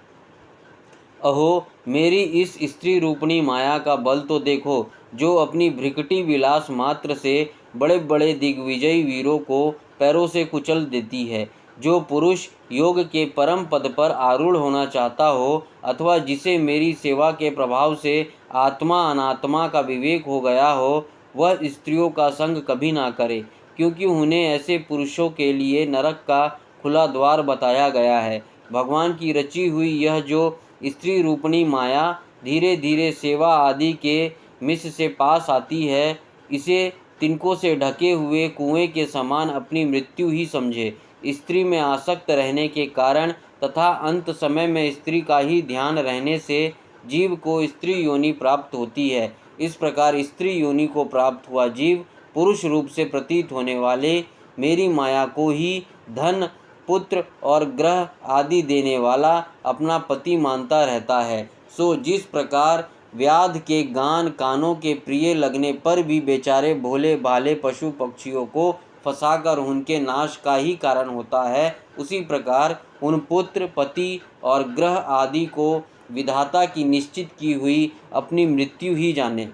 अहो, मेरी इस स्त्री रूपणी माया का बल तो देखो, जो अपनी भ्रिकुटी विलास मात्र से बड़े बड़े दिग्विजयी वीरों को पैरों से कुचल देती है। जो पुरुष योग के परम पद पर आरूढ़ होना चाहता हो अथवा जिसे मेरी सेवा के प्रभाव से आत्मा अनात्मा का विवेक हो गया हो, वह स्त्रियों का संग कभी ना करे, क्योंकि उन्हें ऐसे पुरुषों के लिए नरक का खुला द्वार बताया गया है। भगवान की रची हुई यह जो स्त्री रूपणी माया धीरे धीरे सेवा आदि के मिश से पास आती है, इसे तिनकों से ढके हुए कुएं के समान अपनी मृत्यु ही समझे। स्त्री में आसक्त रहने के कारण तथा अंत समय में स्त्री का ही ध्यान रहने से जीव को स्त्री योनि प्राप्त होती है। इस प्रकार स्त्री योनि को प्राप्त हुआ जीव पुरुष रूप से प्रतीत होने वाले मेरी माया को ही धन, पुत्र और ग्रह आदि देने वाला अपना पति मानता रहता है। सो जिस प्रकार व्याध के गान कानों के प्रिय लगने पर भी बेचारे भोले भाले पशु पक्षियों को फंसाकर उनके नाश का ही कारण होता है, उसी प्रकार उन पुत्र, पति और ग्रह आदि को विधाता की निश्चित की हुई अपनी मृत्यु ही जाने।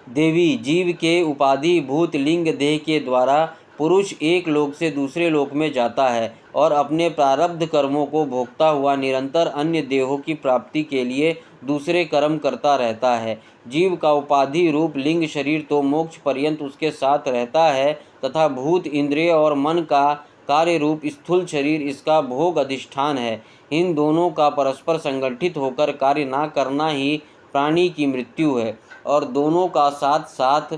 देवी, जीव के उपाधि भूत लिंग देह के द्वारा पुरुष एक लोक से दूसरे लोक में जाता है और अपने प्रारब्ध कर्मों को भोगता हुआ निरंतर अन्य देहों की प्राप्ति के लिए दूसरे कर्म करता रहता है। जीव का उपाधि रूप लिंग शरीर तो मोक्ष पर्यंत उसके साथ रहता है तथा भूत, इंद्रिय और मन का कार्य रूप स्थूल शरीर इसका भोग अधिष्ठान है। इन दोनों का परस्पर संगठित होकर कार्य ना करना ही प्राणी की मृत्यु है और दोनों का साथ साथ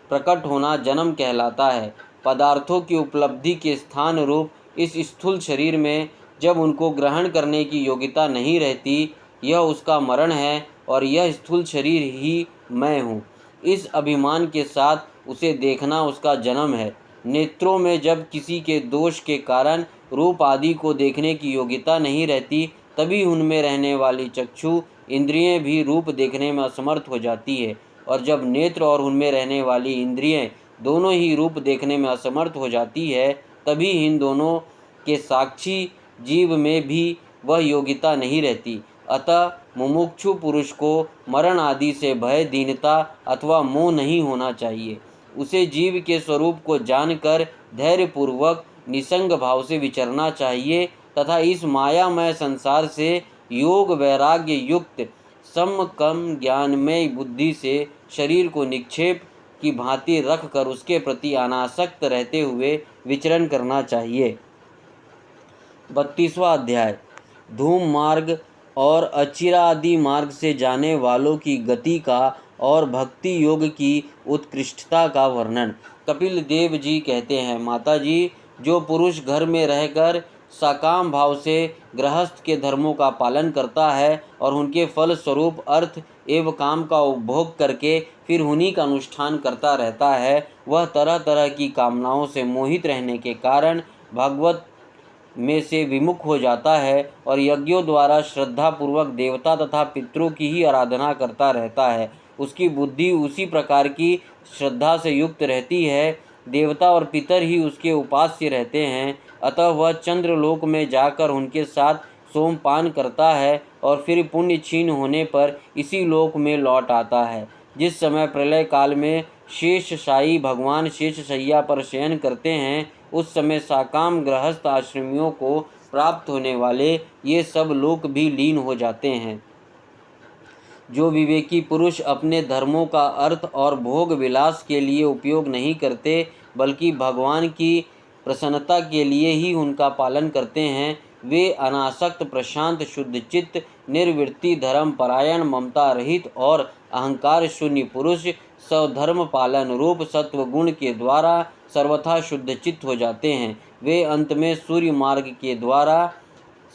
प्रकट होना जन्म कहलाता है। पदार्थों की उपलब्धि के स्थान रूप इस स्थूल शरीर में जब उनको ग्रहण करने की योग्यता नहीं रहती, यह उसका मरण है और यह स्थूल शरीर ही मैं हूँ, इस अभिमान के साथ उसे देखना उसका जन्म है। नेत्रों में जब किसी के दोष के कारण रूप आदि को देखने की योग्यता नहीं रहती, तभी उनमें रहने वाली चक्षु इंद्रियें भी रूप देखने में असमर्थ हो जाती है और जब नेत्र और उनमें रहने वाली इंद्रियें दोनों ही रूप देखने में असमर्थ हो जाती है, तभी इन दोनों के साक्षी जीव में भी वह योग्यता नहीं रहती। अतः मुमुक्षु पुरुष को मरण आदि से भय, दीनता अथवा मोह नहीं होना चाहिए। उसे जीव के स्वरूप को जानकर धैर्यपूर्वक निसंग भाव से विचरना चाहिए तथा इस मायामय संसार से योग वैराग्य युक्त सम कम ज्ञानमय बुद्धि से शरीर को निक्षेप की भांति रख कर उसके प्रति अनासक्त रहते हुए विचरण करना चाहिए। 32वां अध्याय धूम मार्ग और अचिरादि मार्ग से जाने वालों की गति का और भक्ति योग की उत्कृष्टता का वर्णन। कपिल देव जी कहते हैं, माता जी, जो पुरुष घर में रहकर सकाम भाव से गृहस्थ के धर्मों का पालन करता है और उनके फल स्वरूप अर्थ एवं काम का उपभोग करके फिर उन्हीं का अनुष्ठान करता रहता है, वह तरह तरह की कामनाओं से मोहित रहने के कारण भगवत में से विमुख हो जाता है और यज्ञों द्वारा श्रद्धापूर्वक देवता तथा पितरों की ही आराधना करता रहता है। उसकी बुद्धि उसी प्रकार की श्रद्धा से युक्त रहती है, देवता और पितर ही उसके उपास्य रहते हैं। अतः वह चंद्रलोक में जाकर उनके साथ सोमपान करता है और फिर पुण्य क्षीण होने पर इसी लोक में लौट आता है। जिस समय प्रलय काल में शेषशायी भगवान शेषशैया पर शयन करते हैं, उस समय साकाम गृहस्थ आश्रमियों को प्राप्त होने वाले ये सब लोक भी लीन हो जाते हैं। जो विवेकी पुरुष अपने धर्मों का अर्थ और भोग विलास के लिए उपयोग नहीं करते, बल्कि भगवान की प्रसन्नता के लिए ही उनका पालन करते हैं, वे अनासक्त, प्रशांत, शुद्ध चित्त, निर्वृत्ति, धर्म परायण, ममता रहित और अहंकार शून्य पुरुष स्वधर्म पालन रूप सत्व गुण के द्वारा सर्वथा शुद्ध चित्त हो जाते हैं। वे अंत में सूर्य मार्ग के द्वारा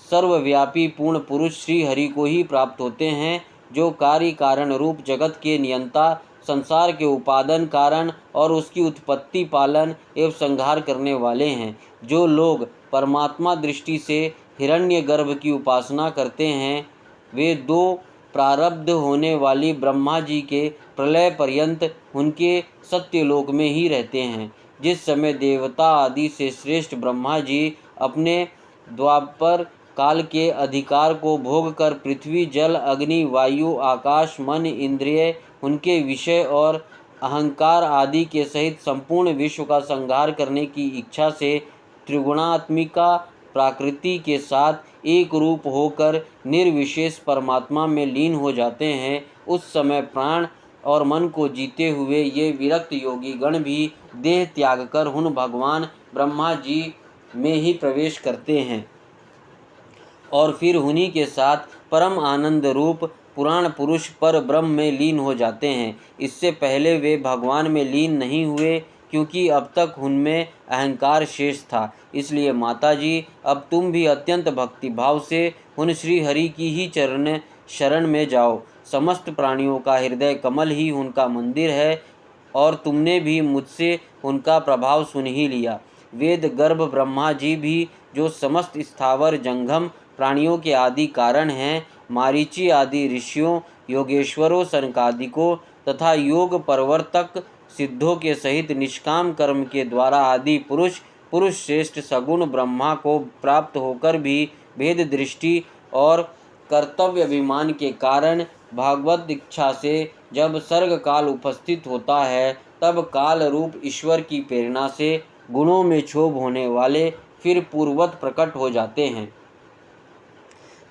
सर्वव्यापी पूर्ण पुरुष श्री हरि को ही प्राप्त होते हैं, जो कार्य कारण रूप जगत के नियंता, संसार के उपादान कारण और उसकी उत्पत्ति, पालन एवं संहार करने वाले हैं। जो लोग परमात्मा दृष्टि से हिरण्यगर्भ की उपासना करते हैं, वे दो प्रारब्ध होने वाली ब्रह्मा जी के प्रलय पर्यंत उनके सत्यलोक में ही रहते हैं। जिस समय देवता आदि से श्रेष्ठ ब्रह्मा जी अपने द्वापर काल के अधिकार को भोग कर पृथ्वी, जल, अग्नि, वायु, आकाश, मन, इंद्रिय, उनके विषय और अहंकार आदि के सहित संपूर्ण विश्व का संहार करने की इच्छा से त्रिगुणात्मिका प्रकृति के साथ एक रूप होकर निर्विशेष परमात्मा में लीन हो जाते हैं, उस समय प्राण और मन को जीते हुए ये विरक्त योगी गण भी देह त्याग कर उन भगवान ब्रह्मा जी में ही प्रवेश करते हैं और फिर उन्हीं के साथ परम आनंद रूप पुराण पुरुष पर ब्रह्म में लीन हो जाते हैं। इससे पहले वे भगवान में लीन नहीं हुए, क्योंकि अब तक उनमें अहंकार शेष था। इसलिए माताजी, अब तुम भी अत्यंत भक्तिभाव से उन श्री हरि की ही शरण में जाओ। समस्त प्राणियों का हृदय कमल ही उनका मंदिर है और तुमने भी मुझसे उनका प्रभाव सुन ही लिया। वेद गर्भ ब्रह्मा जी भी, जो समस्त स्थावर जंगम प्राणियों के आदि कारण हैं, मारीची आदि ऋषियों, योगेश्वरों, सनकादिकों तथा योग प्रवर्तक सिद्धों के सहित निष्काम कर्म के द्वारा आदि पुरुष श्रेष्ठ सगुण ब्रह्मा को प्राप्त होकर भी भेद दृष्टि और कर्तव्य अभिमान के कारण भागवत इच्छा से जब सर्ग काल उपस्थित होता है, तब काल रूप ईश्वर की प्रेरणा से गुणों में क्षोभ होने वाले फिर पूर्ववत प्रकट हो जाते हैं।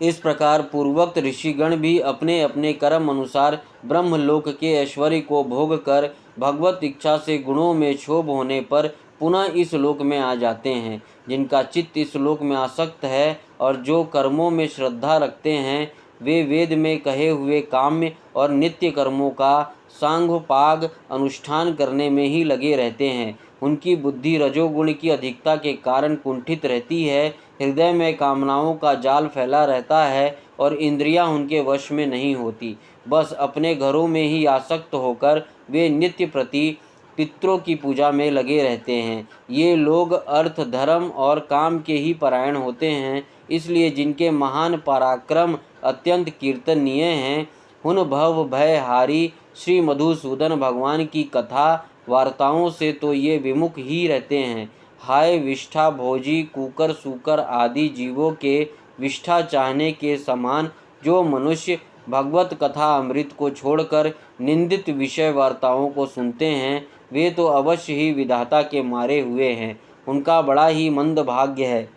इस प्रकार पूर्वोक्त ऋषिगण भी अपने अपने कर्म अनुसार ब्रह्मलोक के ऐश्वर्य को भोग कर भगवत इच्छा से गुणों में क्षोभ होने पर पुनः इस लोक में आ जाते हैं। जिनका चित्त इस लोक में आसक्त है और जो कर्मों में श्रद्धा रखते हैं, वे वेद में कहे हुए काम्य और नित्य कर्मों का सांघोपाग अनुष्ठान करने में ही लगे रहते हैं। उनकी बुद्धि रजोगुण की अधिकता के कारण कुंठित रहती है, हृदय में कामनाओं का जाल फैला रहता है और इंद्रियां उनके वश में नहीं होती। बस अपने घरों में ही आसक्त होकर वे नित्य प्रति पितरों की पूजा में लगे रहते हैं। ये लोग अर्थ, धर्म और काम के ही परायण होते हैं। इसलिए जिनके महान पराक्रम अत्यंत कीर्तनीय हैं, उन भव भय हारी श्री मधुसूदन भगवान की कथा वार्ताओं से तो ये विमुख ही रहते हैं। हाय विष्ठा भोजी कुकर सूकर आदि जीवों के विष्ठा चाहने के समान जो मनुष्य भगवत कथा अमृत को छोड़कर निंदित विषय वार्ताओं को सुनते हैं, वे तो अवश्य ही विधाता के मारे हुए हैं। उनका बड़ा ही मंद भाग्य है।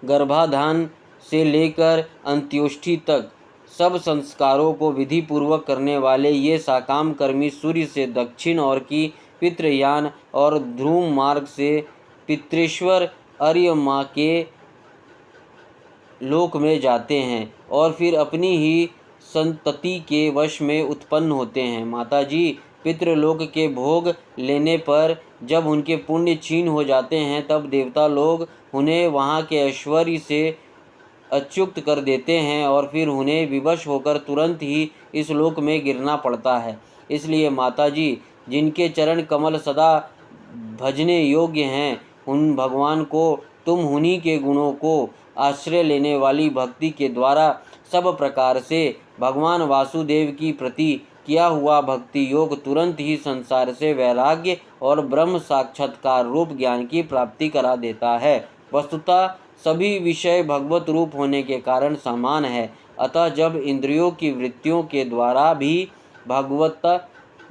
गर्भाधान से लेकर अंत्योष्ठि तक सब संस्कारों को विधि पूर्वक करने वाले ये साकाम कर्मी सूर्य से दक्षिण और की पितृयान और ध्रुव मार्ग से पितृश्वर अर्यमा के लोक में जाते हैं और फिर अपनी ही संतति के वश में उत्पन्न होते हैं। माताजी, पितृलोक के भोग लेने पर जब उनके पुण्य क्षीण हो जाते हैं, तब देवता लोग उन्हें वहाँ के ऐश्वर्य से अच्युत कर देते हैं और फिर उन्हें विवश होकर तुरंत ही इस लोक में गिरना पड़ता है। इसलिए माताजी, जिनके चरण कमल सदा भजने योग्य हैं, उन भगवान को तुम उन्हीं के गुणों को आश्रय लेने वाली भक्ति के द्वारा सब प्रकार से भगवान वासुदेव की प्रति किया हुआ भक्ति योग तुरंत ही संसार से वैराग्य और ब्रह्म साक्षात्कार रूप ज्ञान की प्राप्ति करा देता है। वस्तुतः सभी विषय भगवत रूप होने के कारण समान है। अतः जब इंद्रियों की वृत्तियों के द्वारा भी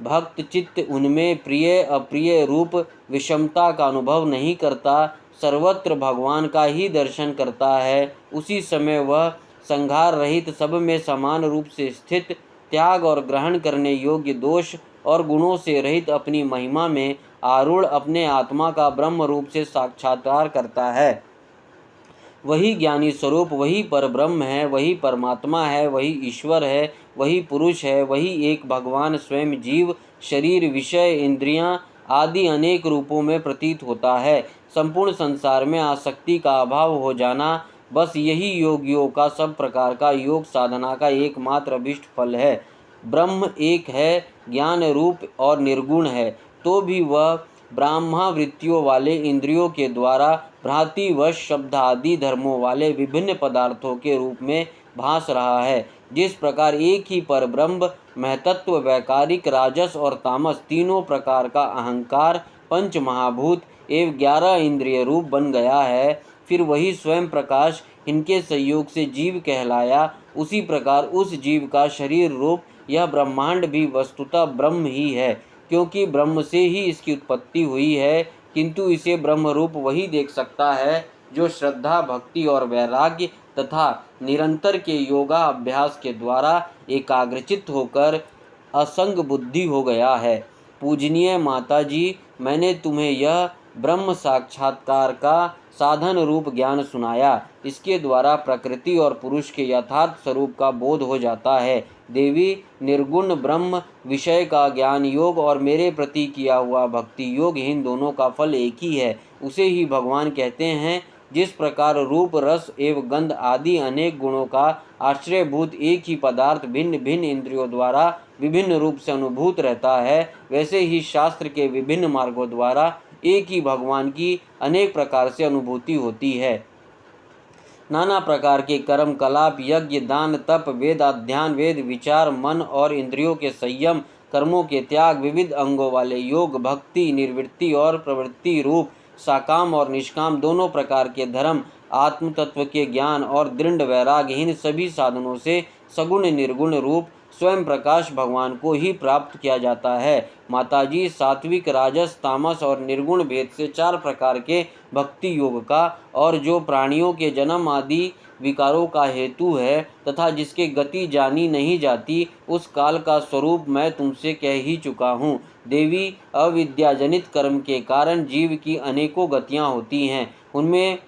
भक्त चित्त उनमें प्रिय अप्रिय रूप विषमता का अनुभव नहीं करता, सर्वत्र भगवान का ही दर्शन करता है, उसी समय वह संघार रहित सब में समान रूप से स्थित, त्याग और ग्रहण करने योग्य दोष और गुणों से रहित अपनी महिमा में आरूढ़ अपने आत्मा का ब्रह्म रूप से साक्षात्कार करता है। वही ज्ञानी स्वरूप, वही परब्रह्म है, वही परमात्मा है, वही ईश्वर है, वही पुरुष है, वही एक भगवान स्वयं जीव, शरीर, विषय, इंद्रियां आदि अनेक रूपों में प्रतीत होता है। संपूर्ण संसार में आसक्ति का अभाव हो जाना, बस यही योगियों का सब प्रकार का योग साधना का एकमात्र अभिष्ट फल है। ब्रह्म एक है, ज्ञान रूप और निर्गुण है, तो भी वह ब्रह्मावृत्तियों वाले इंद्रियों के द्वारा भ्रांतिवश शब्द आदि धर्मों वाले विभिन्न पदार्थों के रूप में भास रहा है। जिस प्रकार एक ही पर ब्रह्म महतत्व, वैकारिक, राजस और तामस तीनों प्रकार का अहंकार, पंच महाभूत एवं 11 इंद्रिय रूप बन गया है, फिर वही स्वयं प्रकाश इनके संयोग से जीव कहलाया, उसी प्रकार उस जीव का शरीर रूप यह ब्रह्मांड भी वस्तुतः ब्रह्म ही है, क्योंकि ब्रह्म से ही इसकी उत्पत्ति हुई है। किंतु इसे ब्रह्म रूप वही देख सकता है जो श्रद्धा, भक्ति और वैराग्य तथा निरंतर के योगा अभ्यास के द्वारा एकाग्रचित्त होकर असंग बुद्धि हो गया है। पूजनीय माता जी, मैंने तुम्हें यह ब्रह्म साक्षात्कार का साधन रूप ज्ञान सुनाया। इसके द्वारा प्रकृति और पुरुष के यथार्थ स्वरूप का बोध हो जाता है। देवी, निर्गुण ब्रह्म विषय का ज्ञान योग और मेरे प्रति किया हुआ भक्ति योग, इन दोनों का फल एक ही है, उसे ही भगवान कहते हैं। जिस प्रकार रूप, रस एवं गंध आदि अनेक गुणों का आश्रयभूत एक ही पदार्थ भिन्न भिन्न इंद्रियों द्वारा विभिन्न रूप से अनुभूत रहता है, वैसे ही शास्त्र के विभिन्न मार्गों द्वारा एक ही भगवान की अनेक प्रकार से अनुभूति होती है। नाना प्रकार के कर्म कलाप, यज्ञ, दान, तप, वेद अध्ययन, वेद विचार, मन और इंद्रियों के संयम, कर्मों के त्याग, विविध अंगों वाले योग, भक्ति, निर्वृत्ति और प्रवृत्ति रूप साकाम और निष्काम दोनों प्रकार के धर्म, आत्म तत्व के ज्ञान और दृढ़ वैराग्य, इन सभी साधनों से सगुण निर्गुण रूप स्वयं प्रकाश भगवान को ही प्राप्त किया जाता है। माताजी, सात्विक, राजस, तामस और निर्गुण भेद से 4 प्रकार के भक्ति योग का, और जो प्राणियों के जन्म आदि विकारों का हेतु है तथा जिसके गति जानी नहीं जाती, उस काल का स्वरूप मैं तुमसे कह ही चुका हूँ। देवी, अविद्याजनित कर्म के कारण जीव की अनेकों गतियाँ होती हैं, उनमें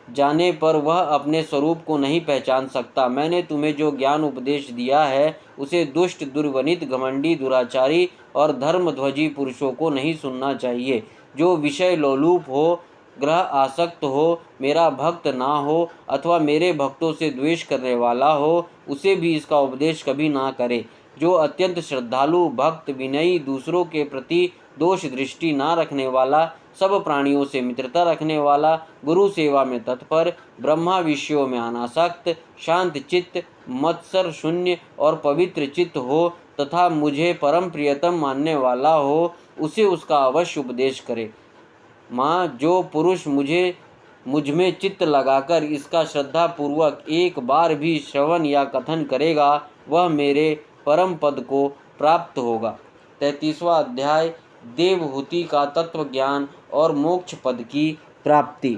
जाने पर वह अपने स्वरूप को नहीं पहचान सकता। मैंने तुम्हें जो ज्ञान उपदेश दिया है उसे दुष्ट, दुर्वनित, घमंडी, दुराचारी और धर्मध्वजी पुरुषों को नहीं सुनना चाहिए। जो विषय लोलुप हो, ग्रह आसक्त हो, मेरा भक्त ना हो अथवा मेरे भक्तों से द्वेष करने वाला हो, उसे भी इसका उपदेश कभी ना करे। जो अत्यंत श्रद्धालु, भक्त, विनयी, दूसरों के प्रति दोष दृष्टि ना रखने वाला, सब प्राणियों से मित्रता रखने वाला, गुरु सेवा में तत्पर, ब्रह्मा विषयों में अनासक्त, शांत चित्त, मत्सर शून्य और पवित्र चित्त हो तथा मुझे परम प्रियतम मानने वाला हो, उसे उसका अवश्य उपदेश करे। माँ, जो पुरुष मुझ में चित्त लगाकर इसका श्रद्धा पूर्वक एक बार भी श्रवण या कथन करेगा, वह मेरे परम पद को प्राप्त होगा। 33वां अध्याय, देवहूति का तत्व ज्ञान और मोक्ष पद की प्राप्ति।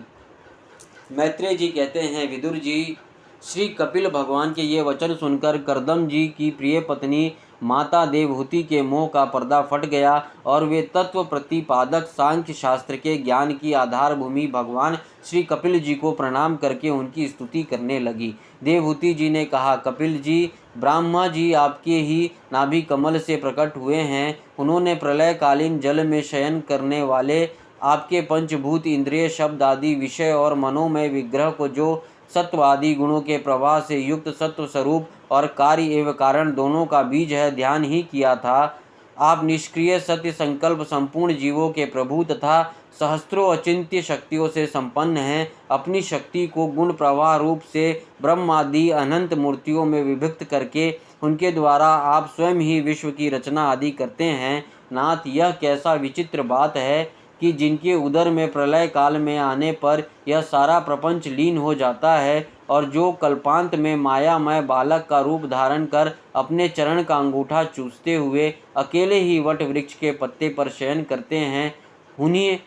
मैत्रेय जी कहते हैं, विदुर जी, श्री कपिल भगवान के ये वचन सुनकर करदम जी की प्रिय पत्नी माता देवहूति के मोह का पर्दा फट गया और वे तत्व प्रतिपादक सांख्य शास्त्र के ज्ञान की आधार भूमि भगवान श्री कपिल जी को प्रणाम करके उनकी स्तुति करने लगी। देवहूति जी ने कहा, कपिल जी, ब्रह्मा जी आपके ही नाभि कमल से प्रकट हुए हैं। उन्होंने प्रलयकालीन जल में शयन करने वाले आपके पंचभूत, इंद्रिय, शब्द आदि विषय और मनोमय विग्रह को, जो सत्व आदि गुणों के प्रवाह से युक्त सत्व स्वरूप और कार्य एवं कारण दोनों का बीज है, ध्यान ही किया था। आप निष्क्रिय सत्य संकल्प, संपूर्ण जीवों के प्रभु तथा सहस्त्रों अचिंत्य शक्तियों से संपन्न हैं। अपनी शक्ति को गुण प्रवाह रूप से ब्रह्म आदि अनंत मूर्तियों में विभक्त करके उनके द्वारा आप स्वयं ही विश्व की रचना आदि करते हैं। नाथ, यह कैसा विचित्र बात है कि जिनके उदर में प्रलय काल में आने पर यह सारा प्रपंच लीन हो जाता है और जो कल्पांत में मायामय बालक का रूप धारण कर अपने चरण का अंगूठा चूसते हुए अकेले ही वट वृक्ष के पत्ते पर शयन करते हैं, उन्हीं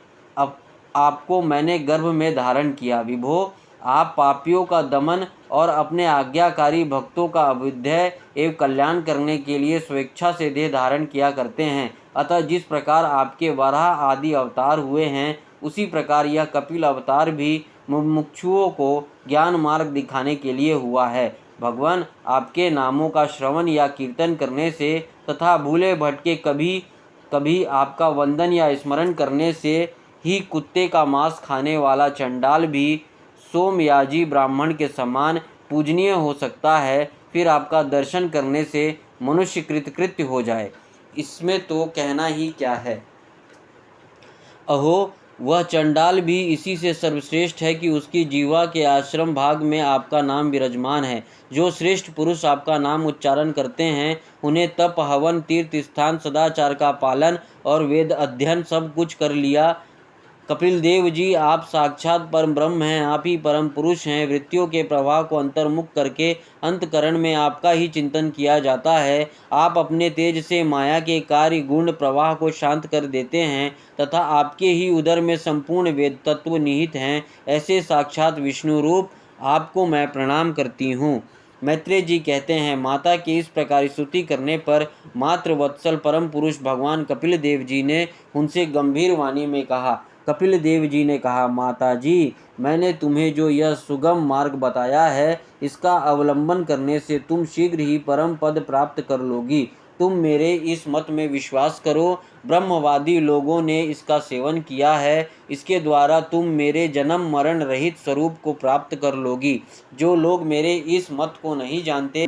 आपको मैंने गर्भ में धारण किया। विभो, आप पापियों का दमन और अपने आज्ञाकारी भक्तों का अभ्युदय एवं कल्याण करने के लिए स्वेच्छा से देह धारण किया करते हैं। अतः जिस प्रकार आपके वराह आदि अवतार हुए हैं, उसी प्रकार यह कपिल अवतार भी मुमुक्षुओं को ज्ञान मार्ग दिखाने के लिए हुआ है। भगवान, आपके नामों का श्रवण या कीर्तन करने से तथा भूले भटके कभी कभी आपका वंदन या स्मरण करने से ही कुत्ते का मांस खाने वाला चंडाल भी सोमयाजी ब्राह्मण के समान पूजनीय हो सकता है, फिर आपका दर्शन करने से मनुष्य कृतकृत्य हो जाए, इसमें तो कहना ही क्या है। अहो, वह चंडाल भी इसी से सर्वश्रेष्ठ है कि उसकी जीवा के आश्रम भाग में आपका नाम विराजमान है। जो श्रेष्ठ पुरुष आपका नाम उच्चारण करते हैं, उन्हें तप, हवन, तीर्थ स्थान, सदाचार का पालन और वेद अध्ययन सब कुछ कर लिया। कपिल देव जी, आप साक्षात परम ब्रह्म हैं, आप ही परम पुरुष हैं। वृत्तियों के प्रवाह को अंतर्मुख करके अंतकरण में आपका ही चिंतन किया जाता है। आप अपने तेज से माया के कार्य गुण प्रवाह को शांत कर देते हैं तथा आपके ही उदर में संपूर्ण वेद तत्व निहित हैं। ऐसे साक्षात विष्णु रूप आपको मैं प्रणाम करती हूँ। मैत्रेय जी कहते हैं, माता की इस प्रकार स्तुति करने पर मातृ वत्सल परम पुरुष भगवान कपिल देव जी ने उनसे गंभीर वाणी में कहा। कपिल देव जी ने कहा, माता जी, मैंने तुम्हें जो यह सुगम मार्ग बताया है, इसका अवलंबन करने से तुम शीघ्र ही परम पद प्राप्त कर लोगी। तुम मेरे इस मत में विश्वास करो। ब्रह्मवादी लोगों ने इसका सेवन किया है। इसके द्वारा तुम मेरे जन्म मरण रहित स्वरूप को प्राप्त कर लोगी। जो लोग मेरे इस मत को नहीं जानते